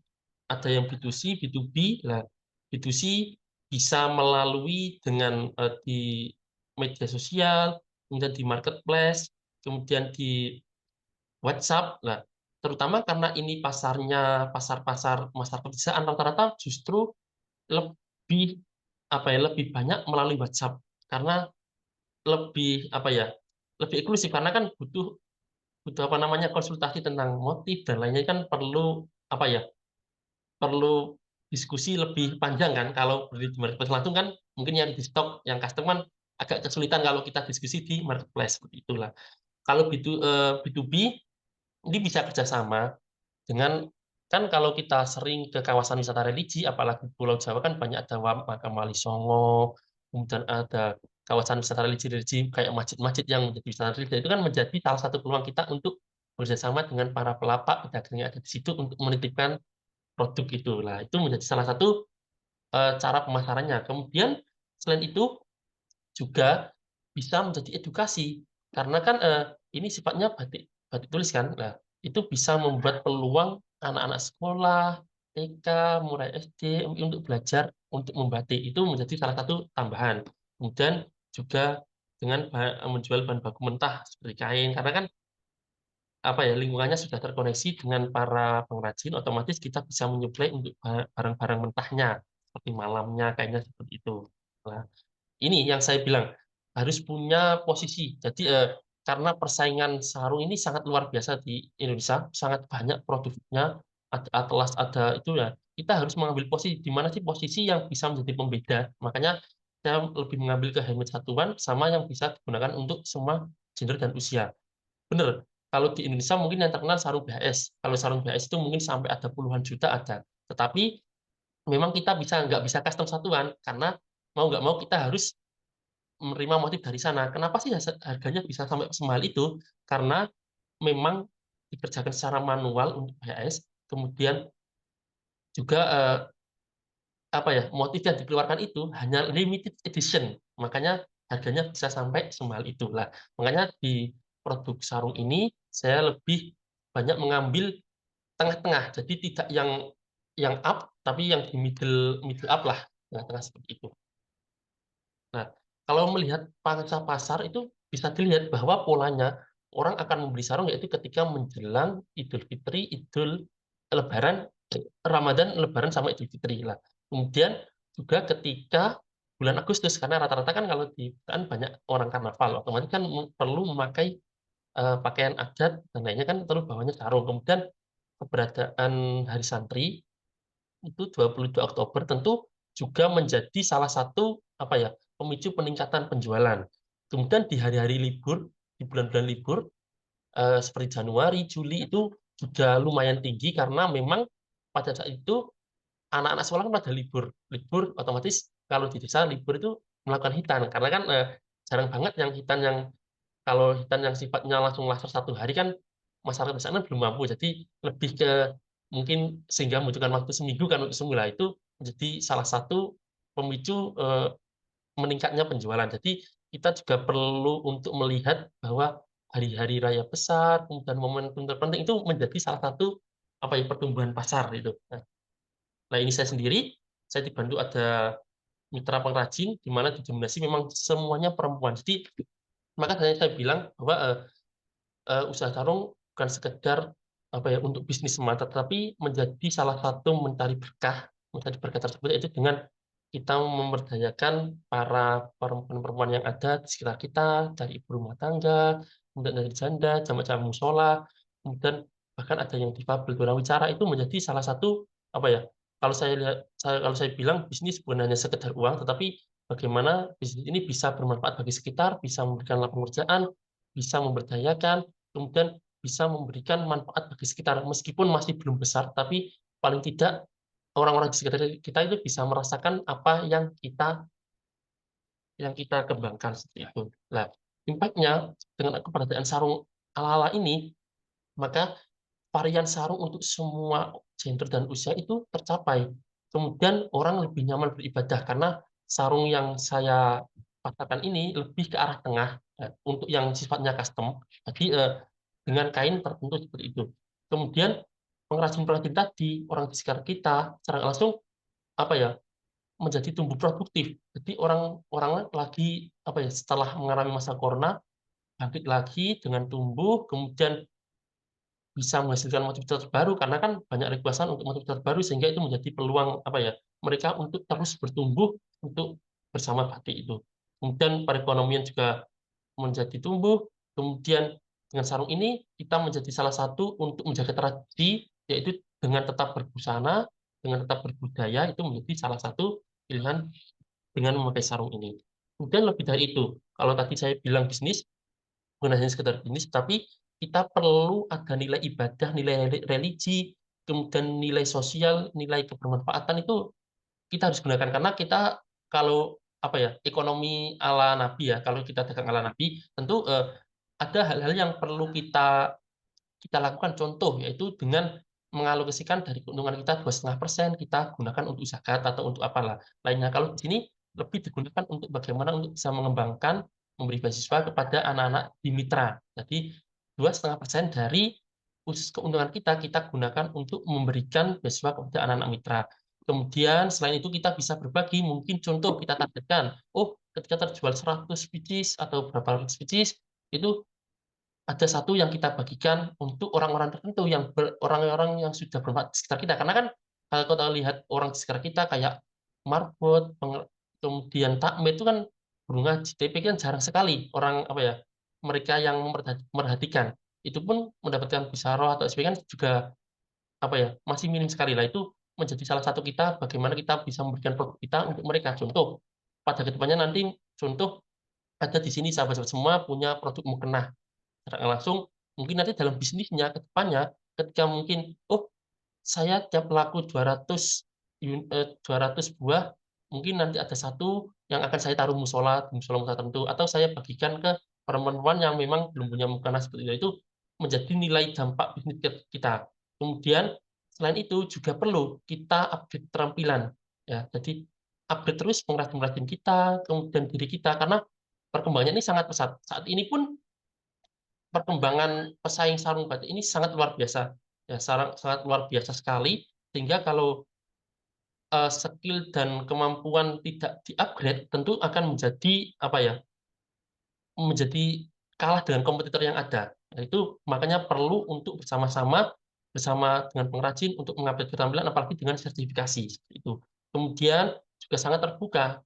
Ada yang B2C, B2B. Nah, B2C bisa melalui dengan di media sosial, kemudian di marketplace, kemudian di WhatsApp. Nah, terutama karena ini pasarnya pasar-pasar masyarakat pedesaan rata-rata justru lebih lebih banyak melalui WhatsApp karena lebih lebih eksklusif karena kan butuh butuh konsultasi tentang motif dan lainnya kan perlu perlu diskusi lebih panjang kan. Kalau beli di marketplace langsung kan mungkin yang di stok yang custom kan agak kesulitan kalau kita diskusi di marketplace seperti itulah. Kalau B2B ini bisa kerjasama dengan kan kalau kita sering ke kawasan wisata religi, apalagi Pulau Jawa kan banyak ada makam Wali Songo, kemudian ada kawasan wisata religi-religi kayak masjid-masjid yang menjadi wisata religi, itu kan menjadi salah satu peluang kita untuk bekerjasama dengan para pelapak pedagang yang ada di situ untuk menitipkan produk itu. Nah, itu menjadi salah satu cara pemasarannya. Kemudian selain itu juga bisa menjadi edukasi karena kan ini sifatnya batik batik tulis kan. Nah, itu bisa membuat peluang anak-anak sekolah, TK, mulai SD untuk belajar untuk membatik itu menjadi salah satu tambahan. Kemudian juga dengan menjual bahan baku mentah seperti kain karena kan lingkungannya sudah terkoneksi dengan para pengrajin, otomatis kita bisa menyuplai untuk barang-barang mentahnya seperti malamnya kayaknya seperti itu. Nah, ini yang saya bilang harus punya posisi. Jadi karena persaingan sarung ini sangat luar biasa di Indonesia, sangat banyak produknya, ada atlas, ada itu ya. Kita harus mengambil posisi di mana sih posisi yang bisa menjadi pembeda. Makanya saya lebih mengambil ke handmade satuan sama yang bisa digunakan untuk semua gender dan usia. Bener, kalau di Indonesia mungkin yang terkenal sarung BHS. Kalau sarung BHS itu mungkin sampai ada puluhan juta ada. Tetapi memang kita nggak bisa custom satuan karena mau nggak mau kita harus menerima motif dari sana. Kenapa sih harganya bisa sampai semahal itu? Karena memang dikerjakan secara manual untuk BHS, kemudian juga motif yang dikeluarkan itu hanya limited edition, makanya harganya bisa sampai semahal itu lah. Makanya di produk sarung ini saya lebih banyak mengambil tengah-tengah, jadi tidak yang up, tapi yang di middle middle up lah, tengah-tengah seperti itu. Nah, kalau melihat pangsa pasar itu bisa dilihat bahwa polanya orang akan membeli sarung yaitu ketika menjelang Idul Fitri, Lebaran, Ramadan, Lebaran sama Idul Fitri lah. Kemudian juga ketika bulan Agustus karena rata-rata kan kalau di kan banyak orang karnaval, otomatis kan perlu memakai pakaian adat dan lainnya kan perlu bawahnya sarung. Kemudian keberadaan Hari Santri itu 22 Oktober tentu juga menjadi salah satu pemicu peningkatan penjualan. Kemudian di hari-hari libur, di bulan-bulan libur seperti Januari, Juli itu juga lumayan tinggi karena memang pada saat itu anak-anak sekolah kan pada libur. Libur otomatis kalau di desa libur itu melakukan hitan karena kan jarang banget yang hitan yang kalau hitan yang sifatnya langsung laser satu hari kan masyarakat di sana belum mampu. Jadi lebih ke mungkin sehingga membutuhkan waktu seminggu kan untuk semula itu menjadi salah satu pemicu meningkatnya penjualan. Jadi kita juga perlu untuk melihat bahwa hari-hari raya besar, kemudian momentum terpenting itu menjadi salah satu pertumbuhan pasar itu. Nah, ini saya sendiri, saya dibantu ada mitra pengrajin, di mana didominasi memang semuanya perempuan. Jadi maka saya bilang bahwa usaha sarung bukan sekedar untuk bisnis semata, tetapi menjadi salah satu mencari berkah tersebut yaitu dengan kita memberdayakan para perempuan-perempuan yang ada di sekitar kita, dari ibu rumah tangga, kemudian dari janda, jamaah-jamaah musola, kemudian bahkan ada yang difabel tunawicara itu menjadi salah satu kalau saya lihat kalau saya bilang bisnis bukan hanya sekedar uang, tetapi bagaimana bisnis ini bisa bermanfaat bagi sekitar, bisa memberikan lapangan pekerjaan, bisa memberdayakan, kemudian bisa memberikan manfaat bagi sekitar meskipun masih belum besar, tapi paling tidak orang-orang di sekitar kita itu bisa merasakan apa yang kita kembangkan seperti itu. Nah, impact-nya dengan keberadaan sarung ala-ala ini, maka varian sarung untuk semua gender dan usia itu tercapai. Kemudian orang lebih nyaman beribadah karena sarung yang saya katakan ini lebih ke arah tengah untuk yang sifatnya custom. Jadi dengan kain tertentu seperti itu. Kemudian pengrajin-pengrajin tadi, orang di sekitar kita, secara langsung apa ya menjadi tumbuh produktif. Jadi orang-orang lagi setelah mengalami masa corona bangkit lagi dengan tumbuh, kemudian bisa menghasilkan motivator baru karena kan banyak requestan untuk motivator baru sehingga itu menjadi peluang mereka untuk terus bertumbuh untuk bersama batik itu. Kemudian perekonomian juga menjadi tumbuh. Kemudian dengan sarung ini kita menjadi salah satu untuk menjaga tradisi yaitu dengan tetap berbusana, dengan tetap berbudaya itu menjadi salah satu pilihan dengan memakai sarung ini. Kemudian lebih dari itu, kalau tadi saya bilang bisnis, bukan hanya sekedar bisnis, tapi kita perlu ada nilai ibadah, nilai religi, kemudian nilai sosial, nilai kebermanfaatan itu kita harus gunakan karena kita kalau ekonomi ala Nabi ya, kalau kita dagang ala Nabi, tentu ada hal-hal yang perlu kita lakukan. Contoh yaitu dengan mengalokasikan dari keuntungan kita 2,5% kita gunakan untuk zakat atau untuk apalah lainnya. Kalau di sini lebih digunakan untuk bagaimana untuk bisa mengembangkan memberi beasiswa kepada anak-anak di mitra. Jadi 2,5% dari keuntungan kita gunakan untuk memberikan beasiswa kepada anak-anak mitra. Kemudian selain itu kita bisa berbagi, mungkin contoh kita targetkan, ketika terjual 100 biji atau berapa ratus biji, itu ada satu yang kita bagikan untuk orang-orang tertentu orang-orang yang sudah bermanfaat di sekitar kita. Karena kan kalau kita lihat orang di sekitar kita kayak marbot, kemudian takmir itu kan guru ngaji, TP kan jarang sekali orang mereka yang memperhatikan. Itu pun mendapatkan bisaroh atau SP kan juga masih minim sekali lah. Itu menjadi salah satu kita bagaimana kita bisa memberikan produk kita untuk mereka. Contoh pada kedepannya nanti contoh ada di sini sahabat-sahabat semua punya produk mukena secara langsung mungkin nanti dalam bisnisnya ke depannya ketika mungkin saya tiap laku 200 buah mungkin nanti ada satu yang akan saya taruh musola tertentu atau saya bagikan ke perempuan yang memang belum punya mukena seperti itu menjadi nilai dampak bisnis kita. Kemudian selain itu juga perlu kita update keterampilan ya. Jadi update terus pengrajin-pengrajin kita, kemudian diri kita karena perkembangannya ini sangat pesat. Saat ini pun perkembangan pesaing sarung batik ini sangat luar biasa ya, sangat luar biasa sekali sehingga kalau skill dan kemampuan tidak di-upgrade tentu akan menjadi kalah dengan kompetitor yang ada. Nah, itu makanya perlu untuk bersama-sama bersama dengan pengrajin untuk mengupdate keterampilan apalagi dengan sertifikasi itu. Kemudian juga sangat terbuka.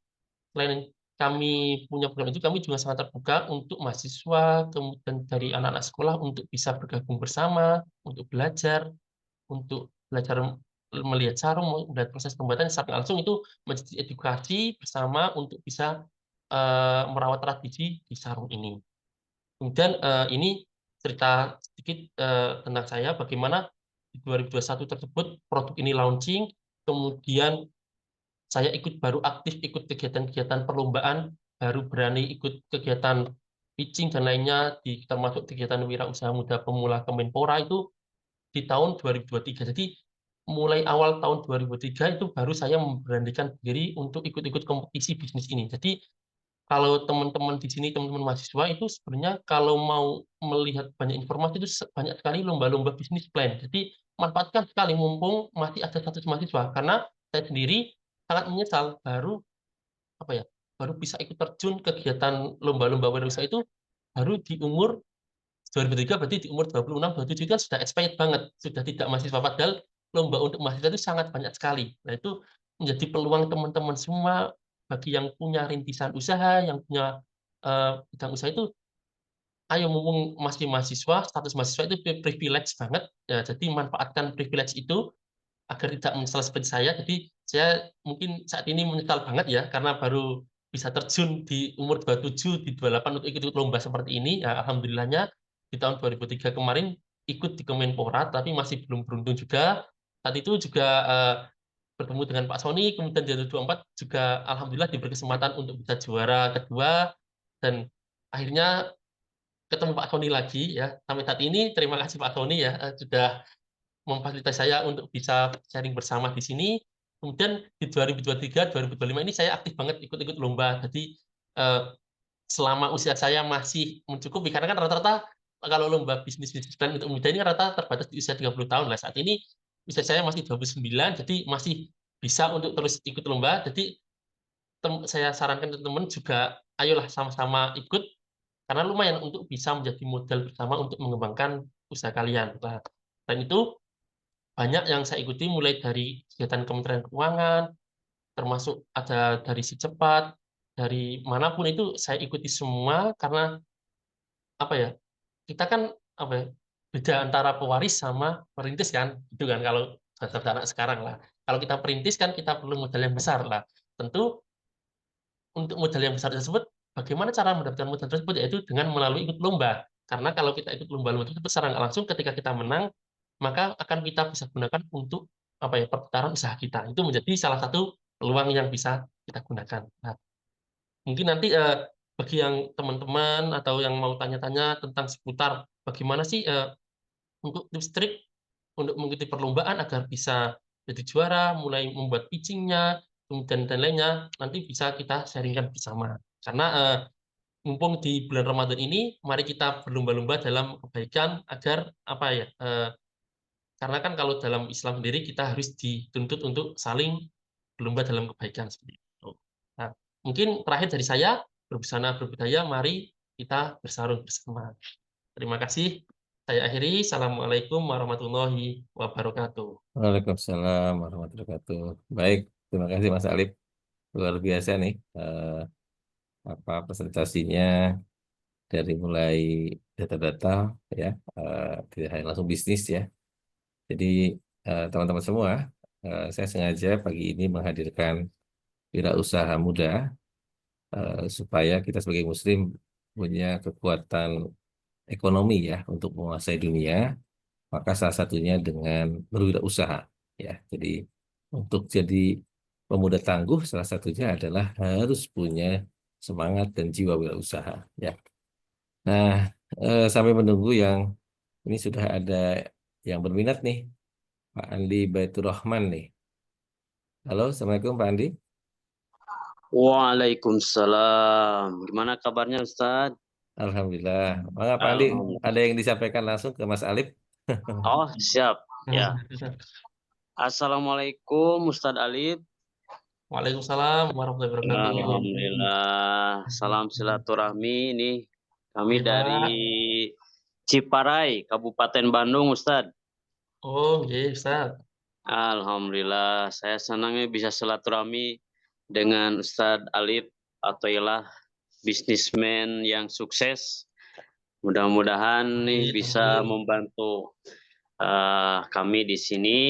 Selain kami punya program itu, kami juga sangat terbuka untuk mahasiswa, kemudian dari anak-anak sekolah untuk bisa bergabung bersama, untuk belajar melihat sarung, melihat proses pembuatan secara langsung itu menjadi edukasi bersama untuk bisa merawat tradisi di sarung ini. Kemudian ini cerita sedikit tentang saya, bagaimana di 2021 tersebut produk ini launching, kemudian saya baru aktif ikut kegiatan-kegiatan perlombaan, baru berani ikut kegiatan pitching dan lainnya termasuk kegiatan wirausaha muda pemula Kemenpora itu di tahun 2023. Jadi mulai awal tahun 2003 itu baru saya memberanikan diri untuk ikut-ikut kompetisi bisnis ini. Jadi kalau teman-teman di sini, teman-teman mahasiswa itu sebenarnya kalau mau melihat banyak informasi itu banyak sekali lomba-lomba bisnis plan. Jadi manfaatkan sekali mumpung masih ada status mahasiswa karena saya sendiri sangat menyesal baru bisa ikut terjun kegiatan lomba-lomba wirausaha itu baru di umur 2003 berarti di umur 26, 27 kan sudah expired banget, sudah tidak mahasiswa padahal lomba untuk mahasiswa itu sangat banyak sekali. Nah, itu menjadi peluang teman-teman semua bagi yang punya rintisan usaha, yang punya bidang usaha itu ayo mumpung masih mahasiswa, status mahasiswa itu privilege banget ya, jadi manfaatkan privilege itu agar tidak menyesal seperti saya. Jadi saya mungkin saat ini menyesal banget ya karena baru bisa terjun di umur 27 di 28 untuk ikut lomba seperti ini. Ya, alhamdulillahnya di tahun 2003 kemarin ikut di Kemenpora tapi masih belum beruntung juga. Saat itu juga bertemu dengan Pak Sony, kemudian di 2024 juga alhamdulillah diberi kesempatan untuk bisa juara kedua dan akhirnya ketemu Pak Sony lagi ya. Sampai saat ini terima kasih Pak Sony ya sudah memfasilitasi saya untuk bisa sharing bersama di sini. Kemudian di 2023, 2025 ini saya aktif banget ikut-ikut lomba. Jadi selama usia saya masih mencukupi, karena kan rata-rata kalau lomba bisnis plan untuk muda ini rata terbatas di usia 30 tahun lah. Saat ini usia saya masih 29, jadi masih bisa untuk terus ikut lomba. Jadi saya sarankan ke teman-teman juga, ayolah sama-sama ikut karena lumayan untuk bisa menjadi modal bersama untuk mengembangkan usaha kalian. Nah, dan itu banyak yang saya ikuti mulai dari kegiatan Kementerian Keuangan, termasuk ada dari Si Cepat, dari manapun itu saya ikuti semua karena apa ya? Kita kan apa ya? Beda antara pewaris sama perintis kan, itu kan kalau kata anak sekarang lah. Kalau kita perintis kan kita perlu modal yang besar lah. Tentu untuk modal yang besar tersebut, bagaimana cara mendapatkan modal tersebut? Yaitu dengan melalui ikut lomba. Karena kalau kita ikut lomba-lomba tersebut secara nggak langsung, ketika kita menang, maka akan kita bisa gunakan untuk apa ya perputaran usaha kita. Itu menjadi salah satu peluang yang bisa kita gunakan. Nah, mungkin nanti bagi yang teman-teman atau yang mau tanya-tanya tentang seputar bagaimana sih untuk tips trik untuk mengikuti perlombaan agar bisa jadi juara, mulai membuat pitching-nya, kemudian dan lainnya, nanti bisa kita sharingkan bersama. Karena mumpung di bulan Ramadan ini, mari kita berlomba-lomba dalam kebaikan agar apa ya? Karena kan kalau dalam Islam sendiri kita harus dituntut untuk saling berlomba dalam kebaikan seperti itu. Nah, mungkin terakhir dari saya, berbusana berbudaya, mari kita bersarung bersama. Terima kasih. Saya akhiri. Assalamualaikum warahmatullahi wabarakatuh. Waalaikumsalam warahmatullahi wabarakatuh. Baik, terima kasih Mas Alif. Luar biasa nih apa presentasinya dari mulai data-data ya, tidak hanya langsung bisnis ya. Jadi teman-teman semua, saya sengaja pagi ini menghadirkan wirausaha muda supaya kita sebagai Muslim punya kekuatan ekonomi ya untuk menguasai dunia. Maka salah satunya dengan berwirausaha ya. Jadi untuk jadi pemuda tangguh salah satunya adalah harus punya semangat dan jiwa wirausaha ya. Nah, sampai menunggu yang ini sudah ada yang berminat nih, Pak Andi Baitur Rahman nih. Halo, Assalamualaikum Pak Andi. Waalaikumsalam. Gimana kabarnya Ustaz? Alhamdulillah. Maka Pak Andi, Alhamdulillah. ada yang disampaikan langsung ke Mas Alif? Oh, siap. Ya. Assalamualaikum Ustadz Alif. Waalaikumsalam warahmatullahi wabarakatuh. Alhamdulillah. Salam silaturahmi. Ini kami Iya, dari Pak. Ciparai, Kabupaten Bandung, Ustadz. Oh, iya, Ustaz. Alhamdulillah. Saya senangnya bisa silaturahmi dengan Ustadz Alif Athoillah, bisnismen yang sukses. Mudah-mudahan nih Amin, bisa amin. membantu kami di sini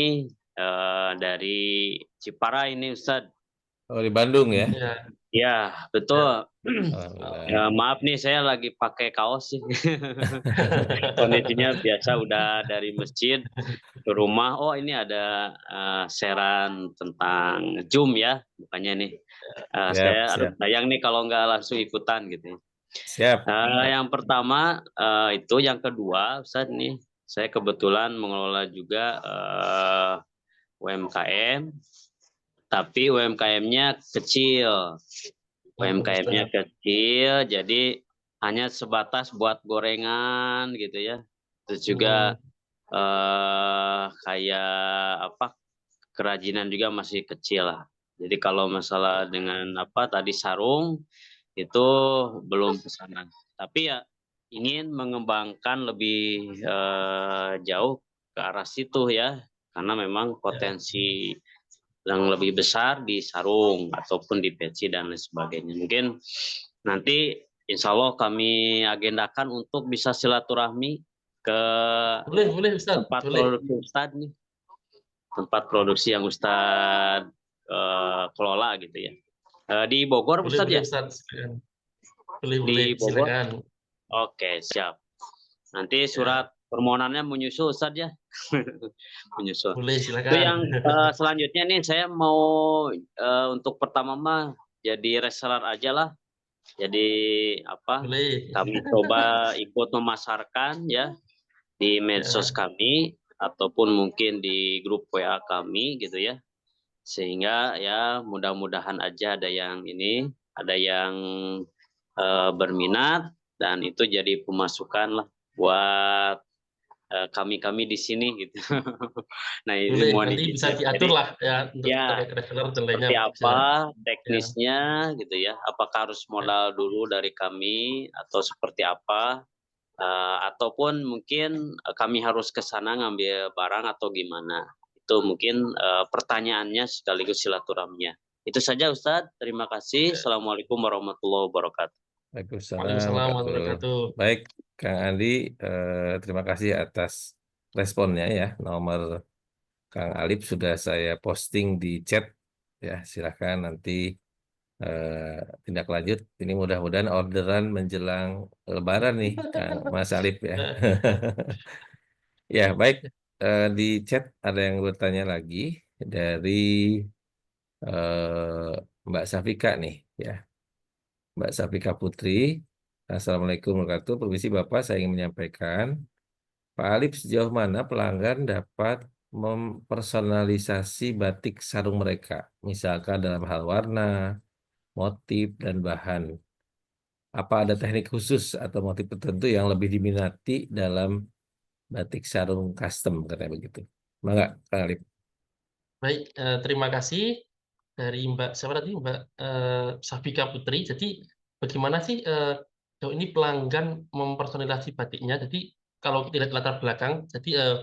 dari Ciparai ini Ustadz. Oh, di Bandung ya? Ya, Ya, ya. betul. Alhamdulillah. Maaf nih saya lagi pakai kaos sih. Kondisinya biasa udah dari masjid ke rumah. Oh, ini ada sharean tentang Zoom ya, bukannya nih. Siap, Saya harus siap. sayang nih kalau nggak langsung ikutan gitu. Siap. Yang pertama itu, yang kedua, Ustadz nih, saya kebetulan mengelola juga UMKM, tapi UMKM-nya kecil. UMKM-nya kecil, jadi hanya sebatas buat gorengan gitu ya. Terus juga kayak apa, kerajinan juga masih kecil lah. Jadi kalau masalah dengan apa tadi sarung itu belum ke sana. Tapi ya ingin mengembangkan lebih jauh ke arah situ ya, karena memang potensi yang lebih besar di sarung ataupun di peci dan lain sebagainya. Mungkin nanti insya Allah kami agendakan untuk bisa silaturahmi ke Boleh, Ustaz. tempat Boleh. produksi Ustadz nih, tempat produksi yang Ustadz kelola gitu ya. Di Bogor Ustadz Boleh, ya? Ustaz. Silakan. Boleh, Di Bogor? silakan. Oke, siap. Nanti Ya, surat permohonannya menyusul Ustadz ya. Menyusul. boleh, Itu silakan. yang selanjutnya nih saya mau untuk pertama mah jadi reseller aja lah. Jadi apa? Boleh. Kami coba ikut memasarkan ya di medsos Ya, kami ataupun mungkin di grup WA kami gitu ya. Sehingga ya mudah-mudahan aja ada yang ini, ada yang berminat dan itu jadi pemasukan lah buat kami-kami di sini gitu. Nah, ini Boleh, mohon nanti izin bisa ya. diatur Jadi lah ya untuk ya terkait reseller dan lainnya seperti bisa. apa Ya, teknisnya gitu ya, apakah harus ya. modal dulu dari kami atau seperti apa, ataupun mungkin, kami harus ke sana ngambil barang atau gimana? Itu mungkin, pertanyaannya sekaligus silaturahminya. Itu saja Ustadz, terima kasih. Ya. Assalamualaikum warahmatullahi wabarakatuh. Waalaikumsalam Waalaikumsalam warahmatullahi wabarakatuh. warahmatullahi wabarakatuh. Baik, Kang Andi, terima kasih atas responnya ya. Nomor Kang Alip sudah saya posting di chat ya. Silahkan nanti tindak lanjut. Ini mudah-mudahan orderan menjelang Lebaran nih, Kang Mas Alip ya. Ya, Ya, baik. Di chat ada yang bertanya lagi dari Mbak Safika nih ya. Mbak Safika Putri. Assalamualaikum warahmatullahi wabarakatuh. Permisi Bapak, saya ingin menyampaikan, Pak Alip, sejauh mana pelanggan dapat mempersonalisasi batik sarung mereka, misalkan dalam hal warna, motif, dan bahan. Apa ada teknik khusus atau motif tertentu yang lebih diminati dalam batik sarung custom, katanya begitu. Enggak, Kang Alip? baik, terima kasih dari Mbak siapa tadi Mbak Safika Putri. Jadi bagaimana sih sejauh ini pelanggan mempersonalisasi batiknya? Jadi kalau kita lihat latar belakang, jadi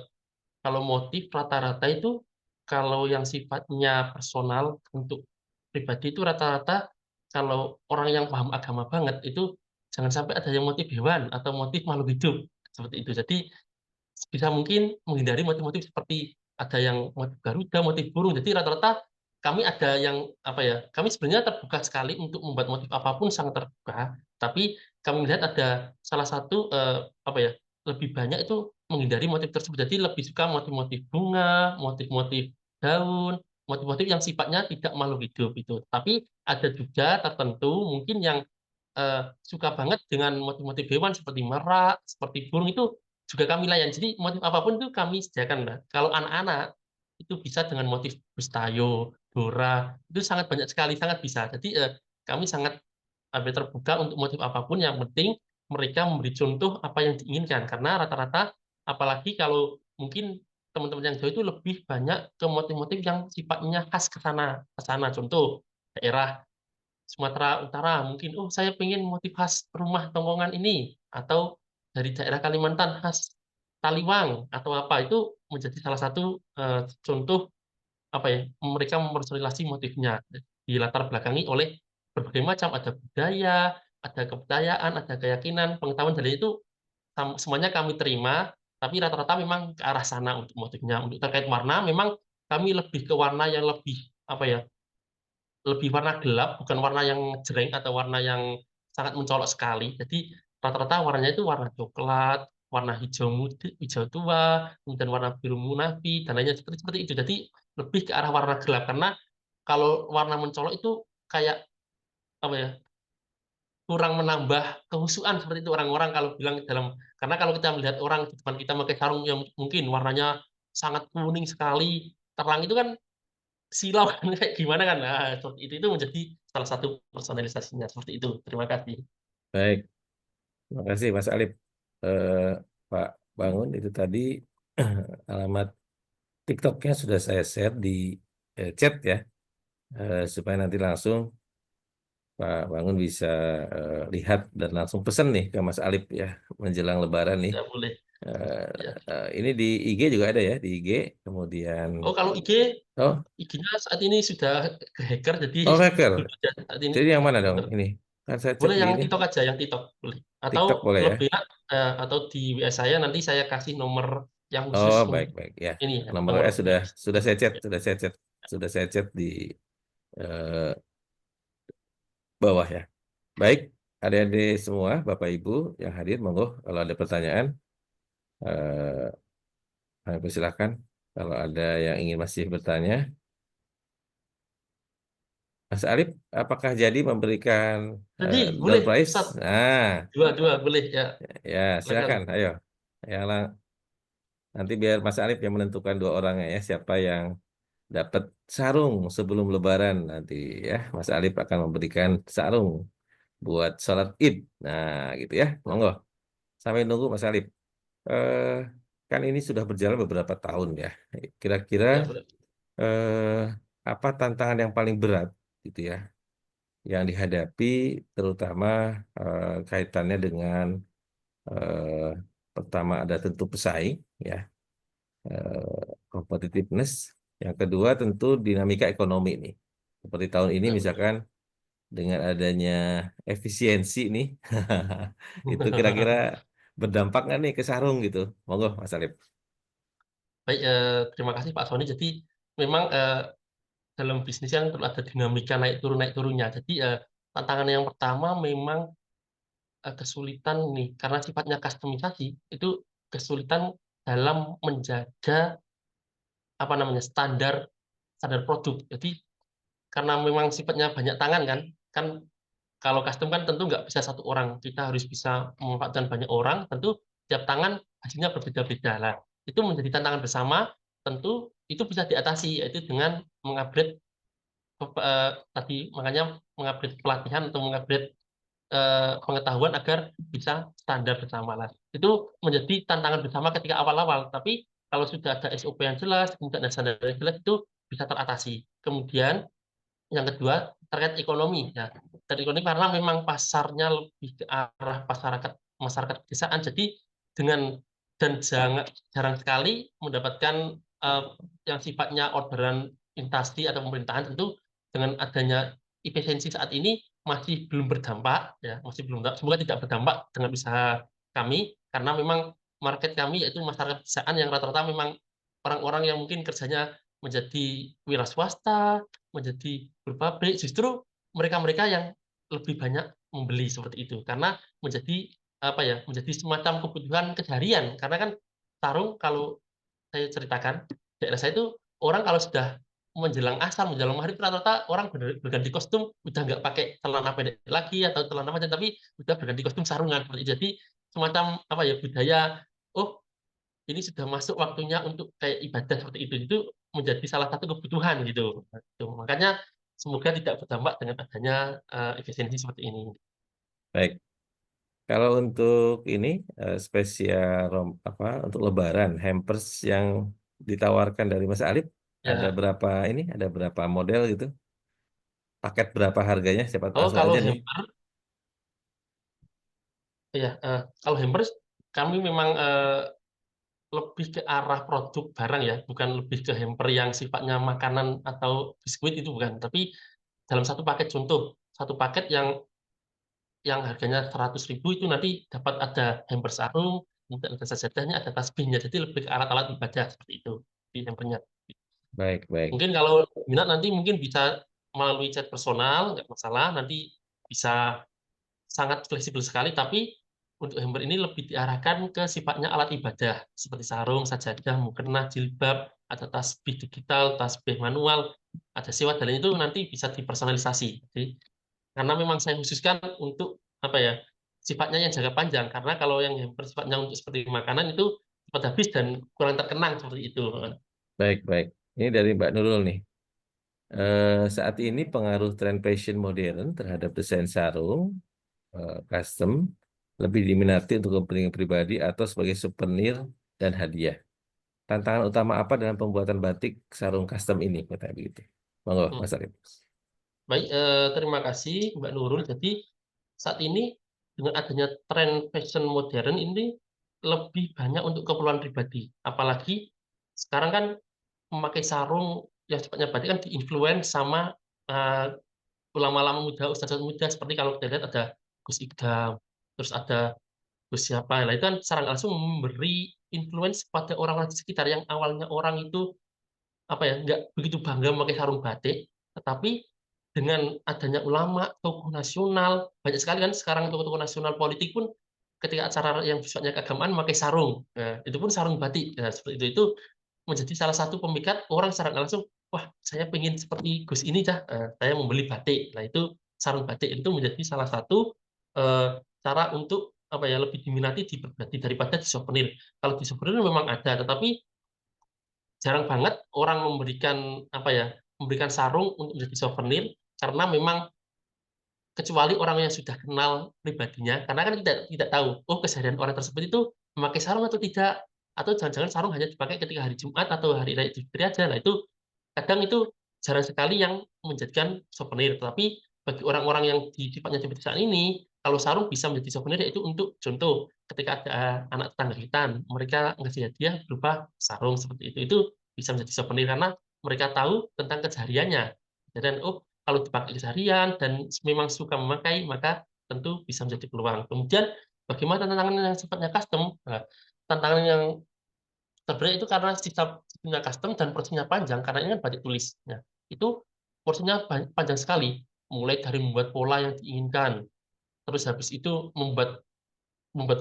kalau motif rata-rata itu kalau yang sifatnya personal untuk pribadi itu rata-rata kalau orang yang paham agama banget itu jangan sampai ada yang motif hewan atau motif makhluk hidup seperti itu. Jadi bisa mungkin menghindari motif-motif seperti ada yang motif Garuda, motif burung. Jadi rata-rata kami ada yang apa ya? Kami sebenarnya terbuka sekali untuk membuat motif apapun sangat terbuka. Tapi kami melihat ada salah satu apa ya? Lebih banyak itu menghindari motif tersebut. Jadi lebih suka motif-motif bunga, motif-motif daun, motif-motif yang sifatnya tidak makhluk hidup itu. Tapi ada juga tertentu mungkin yang suka banget dengan motif-motif hewan seperti merak, seperti burung itu juga kami layani. Jadi motif apapun itu kami sediakan. Nah, kalau anak-anak itu bisa dengan motif bustayo, dora, itu sangat banyak sekali, sangat bisa. Jadi kami sangat terbuka untuk motif apapun. Yang penting mereka memberi contoh apa yang diinginkan. Karena rata-rata, apalagi kalau mungkin teman-teman yang jauh itu lebih banyak ke motif-motif yang sifatnya khas ke sana. Ke sana. Contoh daerah Sumatera Utara mungkin saya pengen motif khas rumah tongkongan ini atau dari daerah Kalimantan khas Taliwang atau apa itu menjadi salah satu contoh apa ya mereka mempersonalisasi motifnya dilatar belakangi oleh berbagai macam ada budaya ada kepercayaan ada keyakinan pengetahuan dari itu semuanya kami terima tapi rata-rata memang ke arah sana untuk motifnya untuk terkait warna memang kami lebih ke warna yang lebih apa ya lebih warna gelap, bukan warna yang jreng atau warna yang sangat mencolok sekali. Jadi rata-rata warnanya itu warna coklat, warna hijau muda, hijau tua, kemudian warna biru munafi dan lainnya seperti seperti itu. Jadi lebih ke arah warna gelap karena kalau warna mencolok itu kayak apa ya kurang menambah kehusuan seperti itu orang-orang kalau bilang dalam karena kalau kita melihat orang di depan kita pakai sarung yang mungkin warnanya sangat kuning sekali terang itu kan silau kan kayak gimana kan nah seperti itu menjadi salah satu personalisasinya seperti itu terima kasih. Baik, terima kasih Mas Alip. Eh, Pak Bangun, itu tadi alamat TikToknya sudah saya share di chat ya, supaya nanti langsung Pak Bangun bisa lihat dan langsung pesan nih ke Mas Alip ya, menjelang Lebaran nih. Ya boleh Eh, ya. ini di IG juga ada ya, di IG. Kemudian, Oh kalau IG oh, IG-nya saat ini sudah ke hacker jadi oh hacker. belum ada saat ini. Jadi yang mana dong? Betul. Ini kan saya cek Boleh di yang ini, TikTok aja yang TikTok boleh atau TikTok boleh ya. lebih atau di WA saya nanti saya kasih nomor yang khusus Oh baik untuk baik ya. ini ya Nomor nomor WA sudah khusus. sudah saya chat, sudah saya chat di eh, bawah ya. Baik, adik-adik semua, Bapak Ibu yang hadir, monggo kalau ada pertanyaan, eh, kami persilahkan. Kalau ada yang ingin masih bertanya, Mas Arif, apakah jadi memberikan Jadi door boleh prize? Ustaz Nah, dua boleh ya ya silakan. silakan, ayo. Ya, nanti biar Mas Arif yang menentukan dua orangnya ya, siapa yang dapat sarung sebelum Lebaran nanti ya. Mas Arif akan memberikan sarung buat sholat Id. Nah, gitu ya, monggo. Sampai nunggu Mas Arif. Eh, kan ini sudah berjalan beberapa tahun ya. Kira-kira Ya, boleh. apa tantangan yang paling berat gitu ya yang dihadapi terutama kaitannya dengan eh, pertama ada tentu pesaing ya, competitiveness. Yang kedua tentu dinamika ekonomi nih. Seperti tahun ini Ya, betul. misalkan dengan adanya efisiensi nih, itu kira-kira berdampak nggak nih ke Sarung gitu? Monggo Mas Alip. Baik, terima kasih Pak Sony. Jadi memang dalam bisnis yang perlu ada dinamika naik turunnya. Jadi tantangan yang pertama memang kesulitan nih karena sifatnya customisasi itu kesulitan dalam menjaga apa namanya standar standar produk. Jadi karena memang sifatnya banyak tangan kan kalau custom kan tentu nggak bisa satu orang, kita harus bisa memanfaatkan banyak orang, tentu tiap tangan hasilnya berbeda-beda lah. Itu menjadi tantangan bersama, tentu itu bisa diatasi yaitu dengan mengupgrade tadi makanya mengupgrade pelatihan atau mengupgrade pengetahuan agar bisa standar bersama lah. Itu menjadi tantangan bersama ketika awal-awal, tapi kalau sudah ada SOP yang jelas, kemudian ada standar yang jelas itu bisa teratasi. Kemudian yang kedua terkait ekonomi ya. Terkait ekonomi karena memang pasarnya lebih ke arah masyarakat masyarakat pedesaan. Jadi dengan dan jarang sekali mendapatkan yang sifatnya orderan instansi atau pemerintahan tentu dengan adanya efisiensi saat ini masih belum berdampak ya, masih belum semoga tidak berdampak dengan usaha kami karena memang market kami yaitu masyarakat pedesaan yang rata-rata memang orang-orang yang mungkin kerjanya menjadi wira swasta, menjadi berpabrik, justru mereka-mereka yang lebih banyak membeli seperti itu karena menjadi apa ya menjadi semacam kebutuhan keseharian karena kan sarung kalau saya ceritakan daerah saya itu orang kalau sudah menjelang asar menjelang maghrib rata-rata orang berganti kostum udah nggak pakai celana pendek lagi atau celana panjang tapi udah berganti kostum sarungan seperti itu. Jadi semacam apa ya budaya oh ini sudah masuk waktunya untuk kayak ibadah seperti itu menjadi salah satu kebutuhan gitu. Makanya semoga tidak berdampak dengan adanya efisiensi seperti ini. Baik. Kalau untuk ini spesial apa untuk Lebaran hampers yang ditawarkan dari Mas Alip ada Ya, berapa ini? Ada berapa model gitu? Paket berapa harganya? Siapa oh langsung kalau aja nih. hamper ya kalau hampers kami memang lebih ke arah produk barang ya, bukan lebih ke hamper yang sifatnya makanan atau biskuit itu bukan, tapi dalam satu paket contoh, satu paket yang harganya 100.000 itu nanti dapat ada hamper sarung, kemudian ada sajadahnya, ada tasbihnya, jadi lebih ke alat-alat ibadah seperti itu di hampernya. Baik, baik. Mungkin kalau minat nanti mungkin bisa melalui chat personal, nggak masalah, nanti bisa sangat fleksibel sekali, tapi untuk hamper ini lebih diarahkan ke sifatnya alat ibadah, seperti sarung, sajadah, mukena, jilbab, ada tasbih digital, tasbih manual, ada siwak, dan itu nanti bisa dipersonalisasi. Jadi, karena memang saya khususkan untuk apa ya sifatnya yang jangka panjang, karena kalau yang hamper sifatnya untuk seperti makanan itu cepat habis dan kurang terkenang seperti itu. Baik, baik. Ini dari Mbak Nurul nih. Saat ini pengaruh tren fashion modern terhadap desain sarung custom lebih diminati untuk kepentingan pribadi atau sebagai souvenir dan hadiah. Tantangan utama apa dalam pembuatan batik sarung custom ini? Kata begitu. Monggo, Hmm. Mas Arif. Baik, terima kasih Mbak Nurul. Jadi saat ini dengan adanya tren fashion modern ini lebih banyak untuk keperluan pribadi. Apalagi sekarang kan memakai sarung yang sifatnya batik kan diinfluence sama uh, ulama-ulama muda, ustadz muda seperti kalau kita lihat ada Gus Idam, terus ada Gus siapa, lah itu kan secara langsung memberi influence pada orang-orang di sekitar yang awalnya orang itu apa ya nggak begitu bangga memakai sarung batik, tetapi dengan adanya ulama, tokoh nasional, banyak sekali kan sekarang tokoh-tokoh nasional politik pun ketika acara yang sifatnya keagamaan memakai sarung, nah, itu pun sarung batik, nah, seperti itu menjadi salah satu pemikat orang secara langsung, wah saya pengen seperti Gus ini cah, saya membeli batik, nah itu sarung batik itu menjadi salah satu cara untuk apa ya lebih diminati di berbati daripada di souvenir. Kalau di souvenir memang ada, tetapi jarang banget orang memberikan apa ya memberikan sarung untuk menjadi souvenir karena memang kecuali orang yang sudah kenal pribadinya karena kan tidak tahu oh keseharian orang tersebut itu memakai sarung atau tidak atau jangan-jangan sarung hanya dipakai ketika hari Jumat atau hari Raya Idul Fitri aja. Nah, itu kadang itu jarang sekali yang menjadikan souvenir. Tapi bagi orang-orang yang sifatnya di pedesaan ini, kalau sarung bisa menjadi souvenir yaitu untuk contoh ketika ada anak tetangga kita, mereka ngasih hadiah berupa sarung seperti itu bisa menjadi souvenir karena mereka tahu tentang kesehariannya. Dan kalau dipakai keseharian dan memang suka memakai, maka tentu bisa menjadi peluang. Kemudian bagaimana tantangan yang sifatnya custom? Nah, tantangan yang terberat itu karena sistemnya custom dan porsinya panjang, karena ini kan batik tulis. Nah, itu porsinya panjang sekali, mulai dari membuat pola yang diinginkan, terus habis itu membuat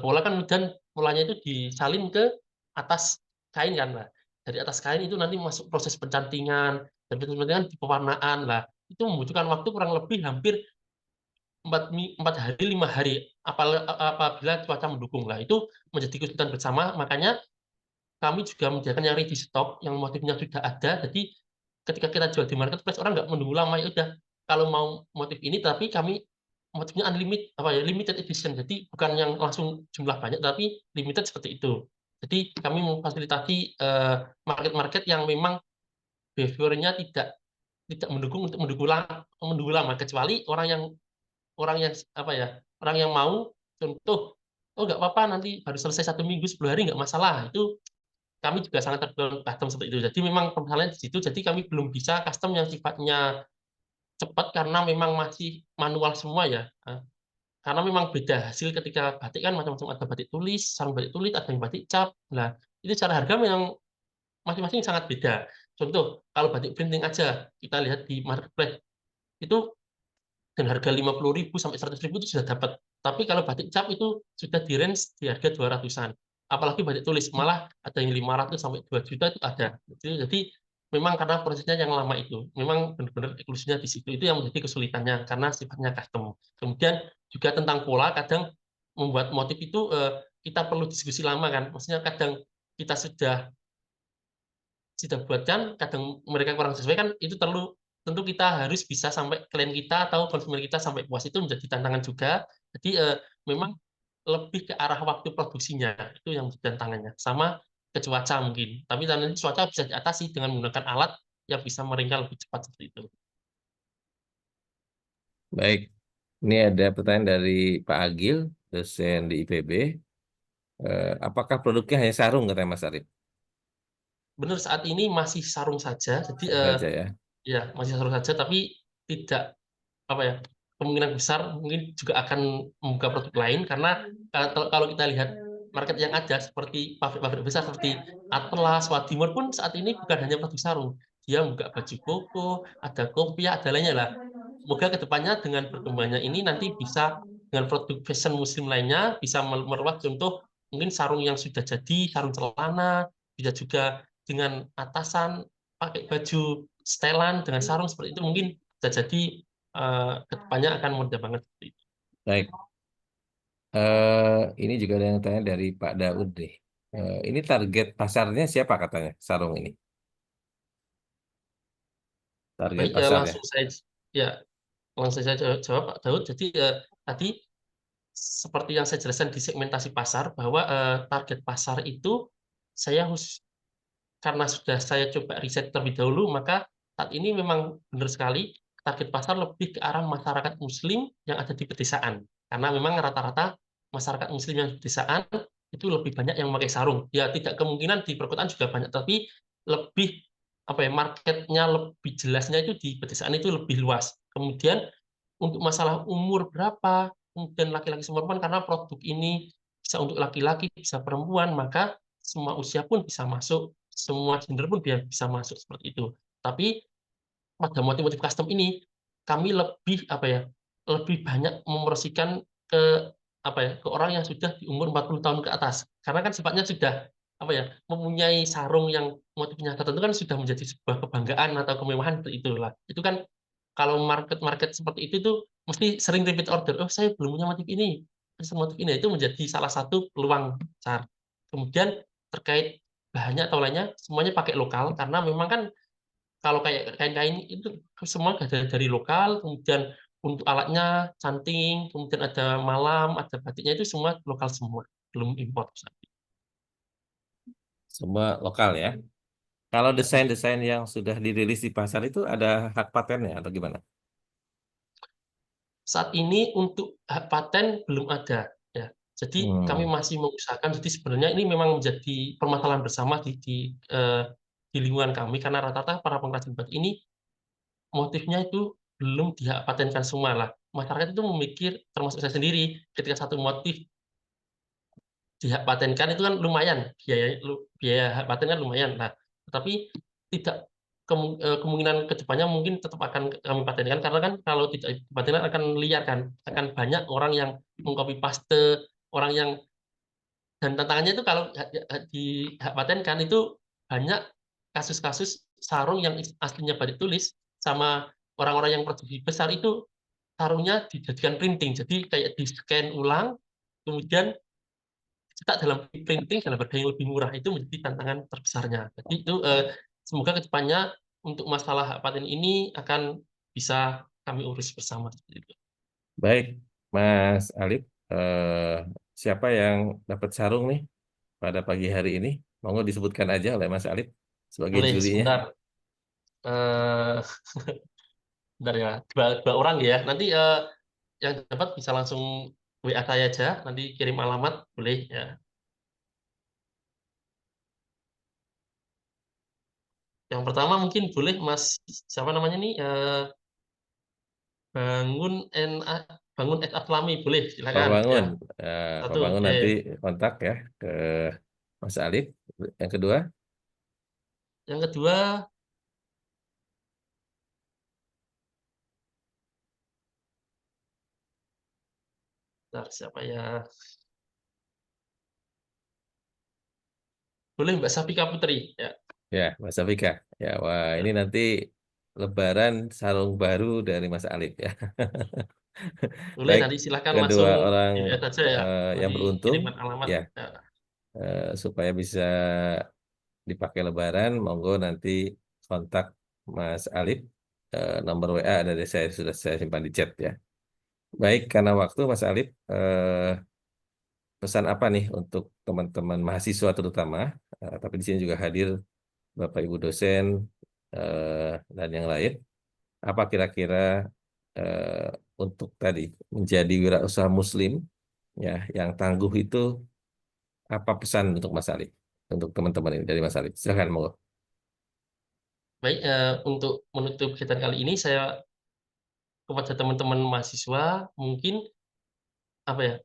pola kan, dan polanya itu disalin ke atas kain kan. Nah, dari atas kain itu nanti masuk proses pencantingan, dan pencantingan di pewarnaan lah. Itu membutuhkan waktu kurang lebih hampir 4 hari 5 hari apabila cuaca mendukung lah. Itu menjadi kesulitan bersama, makanya kami juga menyediakan yang ready stock, yang motifnya sudah ada. Jadi ketika kita jual di marketplace, orang nggak menunggu lama, ya udah kalau mau motif ini, tapi kami motifnya unlimited, limited edition. Jadi bukan yang langsung jumlah banyak, tapi limited seperti itu. Jadi kami memfasilitasi market-market yang memang behavior-nya tidak mendukung untuk menunggu lama, kecuali orang yang mau contoh, oh nggak apa-apa nanti baru selesai 1 minggu 10 hari nggak masalah. Itu kami juga sangat terbilang custom seperti itu. Jadi memang permasalahannya di situ. Jadi kami belum bisa custom yang sifatnya cepat karena memang masih manual semua ya. Karena memang beda hasil ketika batik kan macam-macam, ada batik tulis, sarung batik tulis, ada yang batik cap. Nah, itu secara harga memang masing-masing sangat beda. Contoh, kalau batik printing aja kita lihat di marketplace itu dan harga 50.000 sampai 100.000 itu sudah dapat. Tapi kalau batik cap itu sudah di range di harga 200-an. Apalagi batik tulis, malah ada yang 500 sampai 2 juta itu ada. Jadi memang karena prosesnya yang lama itu, memang benar-benar eksklusinya di situ. Itu yang menjadi kesulitannya karena sifatnya custom. Kemudian juga tentang pola, kadang membuat motif itu kita perlu diskusi lama kan. Maksudnya kadang kita sudah buatkan, kadang mereka kurang sesuai kan, itu tentu kita harus bisa sampai klien kita atau konsumen kita sampai puas, itu menjadi tantangan juga. Jadi memang lebih ke arah waktu produksinya, itu yang menjadi tantangannya. Sama ke cuaca mungkin, tapi nanti cuaca bisa diatasi dengan menggunakan alat yang bisa meringkal lebih cepat seperti itu. Baik, ini ada pertanyaan dari Pak Agil, dosen di IPB. Apakah produknya hanya sarung, katanya Mas Arif? Benar, saat ini masih sarung saja, jadi Sarung saja ya. ya masih sarung saja, tapi tidak apa ya, kemungkinan besar mungkin juga akan membuka produk lain, karena kalau kita lihat market yang ada seperti pabrik-pabrik besar seperti Atlas, Wadimor pun saat ini bukan hanya produk sarung, dia buka baju koko, ada kopiah, ada lainnya lah. Semoga kedepannya dengan perkembangannya ini nanti bisa dengan produk fashion muslim lainnya bisa meluas, contoh mungkin sarung yang sudah jadi, sarung celana, bisa juga dengan atasan pakai baju setelan dengan sarung seperti itu, mungkin bisa jadi kedepannya akan mudah banget seperti itu. Baik. Ini juga ada yang tanya dari Pak Daud deh. Ini target pasarnya siapa, katanya sarung ini? Target Baik, pasarnya. langsung saya jawab Pak Daud. Jadi tadi seperti yang saya jelaskan di segmentasi pasar, bahwa target pasar itu saya karena sudah saya coba riset terlebih dahulu, maka saat ini memang benar sekali target pasar lebih ke arah masyarakat muslim yang ada di pedesaan. Karena memang rata-rata masyarakat muslim yang di pedesaan itu lebih banyak yang memakai sarung. Ya tidak kemungkinan di perkotaan juga banyak, tapi lebih marketnya lebih jelasnya itu di pedesaan itu lebih luas. Kemudian untuk masalah umur berapa, kemudian laki-laki semua perempuan, karena produk ini bisa untuk laki-laki, bisa perempuan, maka semua usia pun bisa masuk, semua gender pun bisa masuk seperti itu. Tapi pada motif-motif custom ini kami lebih banyak mempromosikan ke ke orang yang sudah di umur 40 tahun ke atas, karena kan sifatnya sudah mempunyai sarung yang motifnya tertentu, kan sudah menjadi sebuah kebanggaan atau kemewahan seperti itulah. Itu kan kalau market-market seperti itu tuh mesti sering repeat order. Oh, saya belum punya motif ini. Motif ini itu menjadi salah satu peluang besar. Kemudian terkait bahannya atau lainnya, semuanya pakai lokal, karena memang kan kalau kayak kain-kain itu semua dari lokal. Kemudian untuk alatnya canting, kemudian ada malam, ada batiknya, itu semua lokal semua, belum import. semua lokal ya. Kalau desain-desain yang sudah dirilis di pasar itu ada hak patennya atau gimana? Saat ini untuk hak paten belum ada, ya. Jadi kami Hmm, masih mengusahakan. Jadi sebenarnya ini memang menjadi permasalahan bersama di lingkungan kami karena rata-rata para pengrajin batik ini motifnya itu belum dihak patenkan semua lah. Masyarakat itu memikir, termasuk saya sendiri, ketika satu motif dihak patenkan itu kan lumayan, biaya hak paten kan lumayan. Nah, tetapi tidak kemungkinan ke depannya mungkin tetap akan kami patenkan karena kan kalau tidak dipatenkan akan liar kan, akan banyak orang yang mengcopy paste, orang yang dan tantangannya itu kalau di hak patenkan itu banyak kasus-kasus sarung yang aslinya batik tulis sama orang-orang yang produksi besar itu sarungnya dijadikan printing. Jadi kayak di-scan ulang, kemudian cetak dalam printing dalam harga yang lebih murah. Itu menjadi tantangan terbesarnya. Jadi itu semoga kedepannya untuk masalah hak paten ini akan bisa kami urus bersama. baik, Mas Alif. Eh, siapa yang dapat sarung nih pada pagi hari ini? Monggo disebutkan aja oleh Mas Alif sebagai Boleh jurinya. sebentar. Eh, Bentar ya, dua orang ya. Nanti yang dapat bisa langsung WA saya aja, nanti kirim alamat, boleh ya. Yang pertama mungkin boleh Mas, siapa namanya nih? Bangun NA, Bangun Ed Atlami, boleh Pak silakan ya. Bangun, Pak Satu, Bangun nanti kontak ya ke Mas Alif. Yang kedua, yang kedua, bentar, siapa ya? Boleh Mbak Safika Putri ya. ya Mas Afika. Ya, wah ini Ya. nanti Lebaran sarung baru dari Mas Alif ya. Boleh Baik, nanti silakan kedua langsung orang di WA saja ya. yang Nanti beruntung kirimkan alamat. ya, Ya. supaya bisa dipakai Lebaran, monggo nanti kontak Mas Alif. Nomor WA ada saya sudah saya simpan di chat ya. Baik, karena waktu Mas Alif, pesan apa nih untuk teman-teman mahasiswa terutama, tapi di sini juga hadir Bapak Ibu dosen dan yang lain. Apa kira-kira eh, untuk tadi menjadi wirausaha Muslim ya yang tangguh itu apa pesan untuk Mas Alif, untuk teman-teman ini dari Mas Alif? Silakan monggo. Baik, untuk menutup kegiatan kali ini saya kepada teman-teman mahasiswa mungkin apa ya,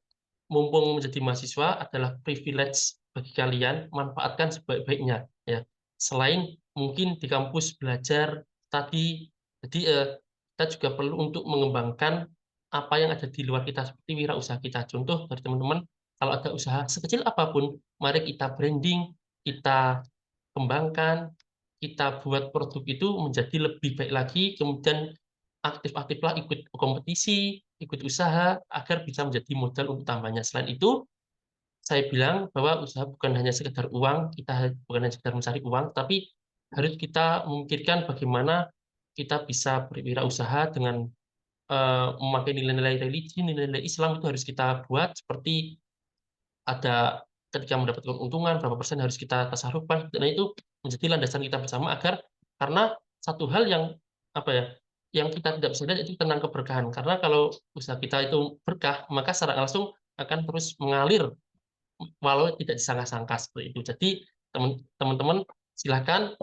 mumpung menjadi mahasiswa adalah privilege bagi kalian, manfaatkan sebaik-baiknya ya. Selain mungkin di kampus belajar tadi, jadi kita juga perlu untuk mengembangkan apa yang ada di luar kita seperti wirausaha kita. Contoh dari teman-teman, kalau ada usaha sekecil apapun, mari kita branding, kita kembangkan, kita buat produk itu menjadi lebih baik lagi, kemudian aktif-aktiflah ikut kompetisi, ikut usaha, agar bisa menjadi modal untuk tambahnya. Selain itu, saya bilang bahwa usaha bukan hanya sekedar uang, kita bukan hanya sekedar mencari uang, tapi harus kita memikirkan bagaimana kita bisa berwirausaha dengan memakai nilai-nilai religi, nilai-nilai Islam itu harus kita buat seperti ada ketika mendapatkan keuntungan berapa persen harus kita tasarrufkan dan itu menjadi landasan kita bersama agar karena satu hal yang apa ya yang kita tidak bisa lihat itu tentang keberkahan karena kalau usaha kita itu berkah maka secara langsung akan terus mengalir walau tidak disangka-sangka seperti itu. Jadi teman-teman silakan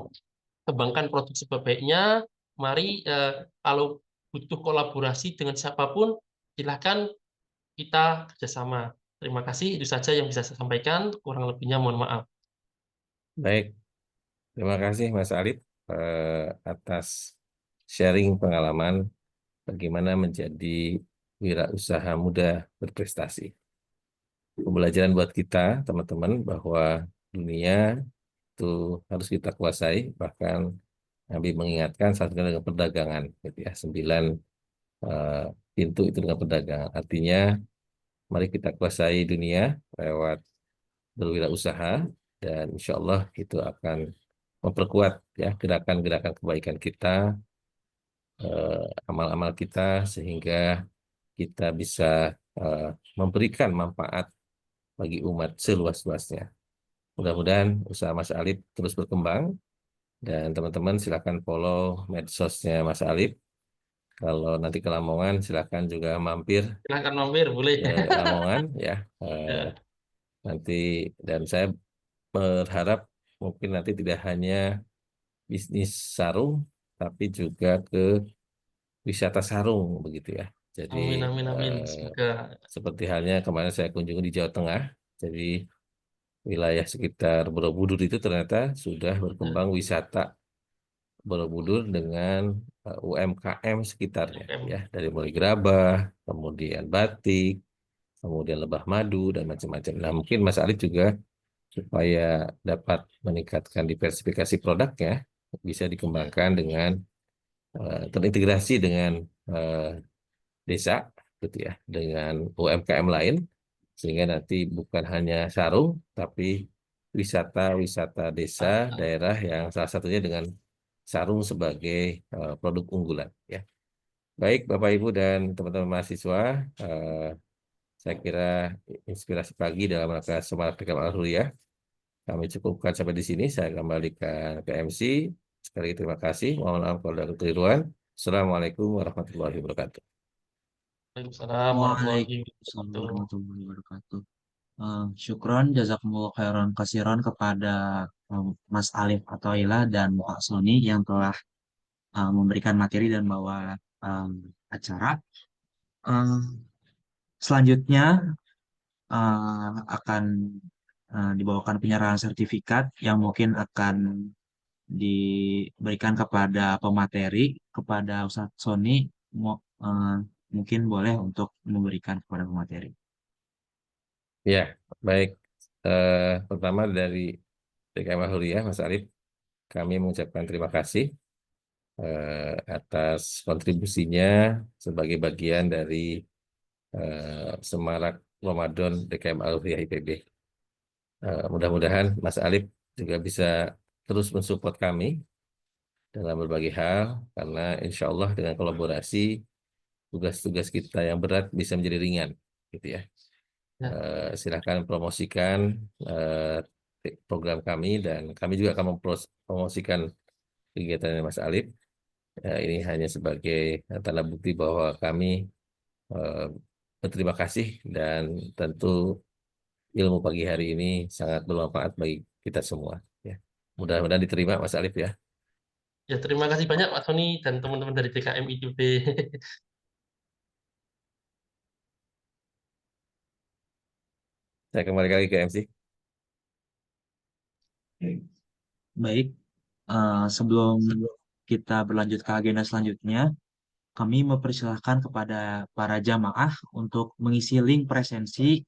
kembangkan produk sebaik-baiknya. Mari kalau butuh kolaborasi dengan siapapun silakan kita kerjasama. Terima kasih, itu saja yang bisa saya sampaikan. Kurang lebihnya mohon maaf. Baik, terima kasih Mas Alif atas sharing pengalaman bagaimana menjadi wirausaha muda berprestasi. Pembelajaran buat kita, teman-teman, bahwa dunia itu harus kita kuasai, bahkan Nabi mengingatkan saat dengan perdagangan, gitu ya, 9 eh, pintu itu dengan perdagangan. Artinya, mari kita kuasai dunia lewat berwirausaha, dan insya Allah itu akan memperkuat ya gerakan-gerakan kebaikan kita, amal-amal kita, sehingga kita bisa eh, memberikan manfaat bagi umat seluas-luasnya. mudah-mudahan usaha Mas Alif terus berkembang dan teman-teman silakan follow medsosnya Mas Alif. Kalau nanti ke Lamongan silakan juga mampir Silahkan mampir, boleh. ke Lamongan ya. Ya, Nanti dan saya berharap mungkin nanti tidak hanya bisnis sarung tapi juga ke wisata sarung begitu ya. Jadi amin, amin, amin. eh, Semoga seperti halnya kemarin saya kunjungi di Jawa Tengah. Jadi wilayah sekitar Borobudur itu ternyata sudah ya, berkembang wisata Borobudur dengan UMKM sekitarnya UMKM. ya, dari mulai gerabah, kemudian batik, kemudian lebah madu dan macam-macam. Nah, mungkin Mas Alif juga supaya dapat meningkatkan diversifikasi produknya bisa dikembangkan dengan terintegrasi dengan eh, desa gitu ya, dengan UMKM lain sehingga nanti bukan hanya sarung tapi wisata-wisata desa Ah, ah. daerah yang salah satunya dengan sarung sebagai produk unggulan ya. Baik Bapak Ibu dan teman-teman mahasiswa, eh, saya kira inspirasi pagi dalam rangka Semangat Rekam Al-Huriyah kami cukupkan sampai di sini. Saya kembalikan ke MC. Sekali lagi terima kasih. Mohon maaf kalau ada kekeliruan. Assalamualaikum warahmatullahi wabarakatuh. Waalaikumsalam warahmatullahi Waalaikumsalam wabarakatuh. warahmatullahi wabarakatuh. Syukron jazakumullah khairan kasiran kepada Mas Alif Athaillah dan Pak Sony yang telah memberikan materi dan bawa um, acara. Um, Selanjutnya akan dibawakan penyerahan sertifikat yang mungkin akan diberikan kepada pemateri, kepada Ustadz Sony. Eh, Mungkin boleh untuk memberikan kepada pemateri. Ya, baik. Pertama dari DKM Huriyah, Mas Arif, kami mengucapkan terima kasih atas kontribusinya sebagai bagian dari Semarak Ramadan DKM Huriyah IPB. Mudah-mudahan Mas Alif juga bisa terus mensupport kami dalam berbagai hal, karena insya Allah dengan kolaborasi tugas-tugas kita yang berat bisa menjadi ringan, gitu ya. Ya, Silahkan promosikan program kami dan kami juga akan mempromosikan kegiatan Mas Alif. Ini hanya sebagai tanda bukti bahwa kami eh, berterima kasih dan tentu ilmu pagi hari ini sangat bermanfaat bagi kita semua. Ya. Mudah-mudahan diterima Mas Alif ya. ya, terima kasih banyak Pak Sony dan teman-teman dari DKM IPB. Saya kembali lagi ke MC. Baik, sebelum kita berlanjut ke agenda selanjutnya, kami mempersilahkan kepada para jamaah untuk mengisi link presensi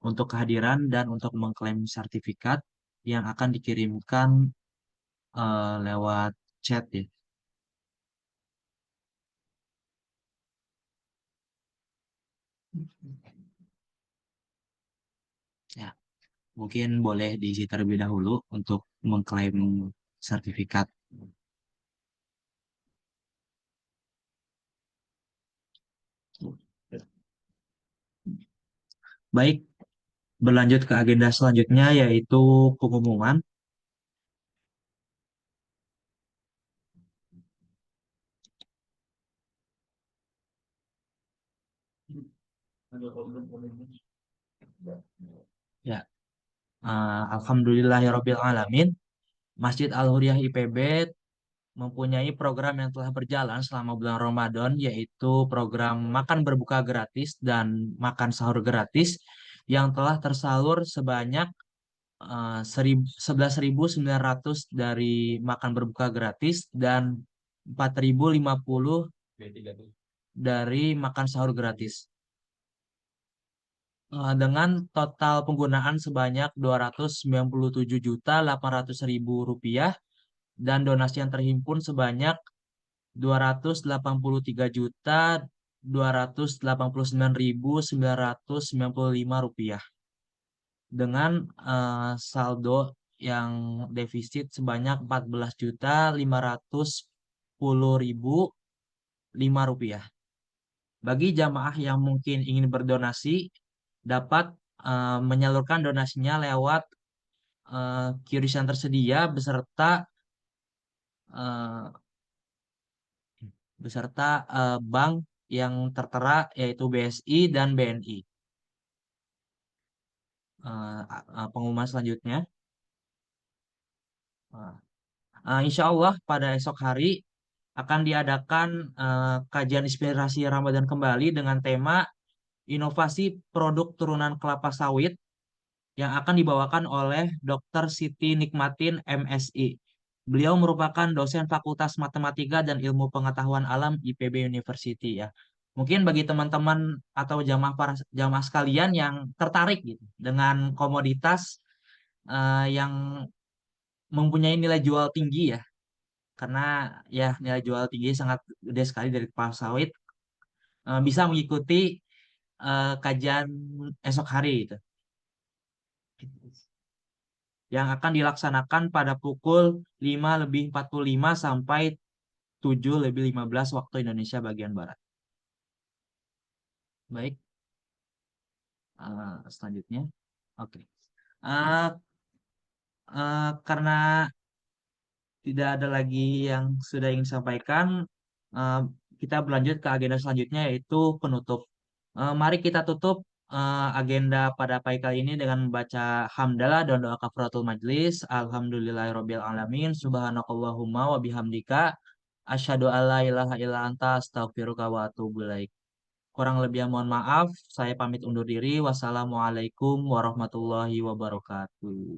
untuk kehadiran dan untuk mengklaim sertifikat yang akan dikirimkan lewat chat ya. Ya, mungkin boleh diisi terlebih dahulu untuk mengklaim sertifikat. Baik, berlanjut ke agenda selanjutnya yaitu pengumuman. Ya, Alhamdulillahirabbil alamin. Masjid Al-Huriyah IPB mempunyai program yang telah berjalan selama bulan Ramadan, yaitu program makan berbuka gratis dan makan sahur gratis yang telah tersalur sebanyak 11.900 dari makan berbuka gratis dan 4.050 dari makan sahur gratis. Dengan total penggunaan sebanyak 297.800.000 rupiah dan donasi yang terhimpun sebanyak 280.289.995 rupiah dengan saldo yang defisit sebanyak 14.510.005 rupiah. Bagi jamaah yang mungkin ingin berdonasi dapat menyalurkan donasinya lewat QRIS yang tersedia eh, beserta bank yang tertera yaitu BSI dan BNI. Pengumuman selanjutnya, insya Allah pada esok hari akan diadakan kajian inspirasi Ramadan kembali dengan tema inovasi produk turunan kelapa sawit yang akan dibawakan oleh Dr. Siti Nikmatin MSI. Beliau merupakan dosen Fakultas Matematika dan Ilmu Pengetahuan Alam IPB University ya. Mungkin bagi teman-teman atau jamaah sekalian yang tertarik gitu dengan komoditas yang mempunyai nilai jual tinggi ya, karena ya nilai jual tinggi sangat gede sekali dari kelapa sawit, bisa mengikuti kajian esok hari itu yang akan dilaksanakan pada pukul 5:45 sampai 7:15 waktu Indonesia bagian Barat. Baik, selanjutnya. Oke. Eh, karena tidak ada lagi yang sudah ingin disampaikan, eh, kita berlanjut ke agenda selanjutnya yaitu penutup. Mari kita tutup agenda pada pagi kali ini dengan membaca hamdalah dan doa kafaratul majlis. Alhamdulillahirabbil alamin. Subhanakallahumma wa bihamdika asyhadu alla ilaha illa anta astaghfiruka wa atubu ilaik. Kurang lebih mohon maaf. Saya pamit undur diri. Wassalamualaikum warahmatullahi wabarakatuh.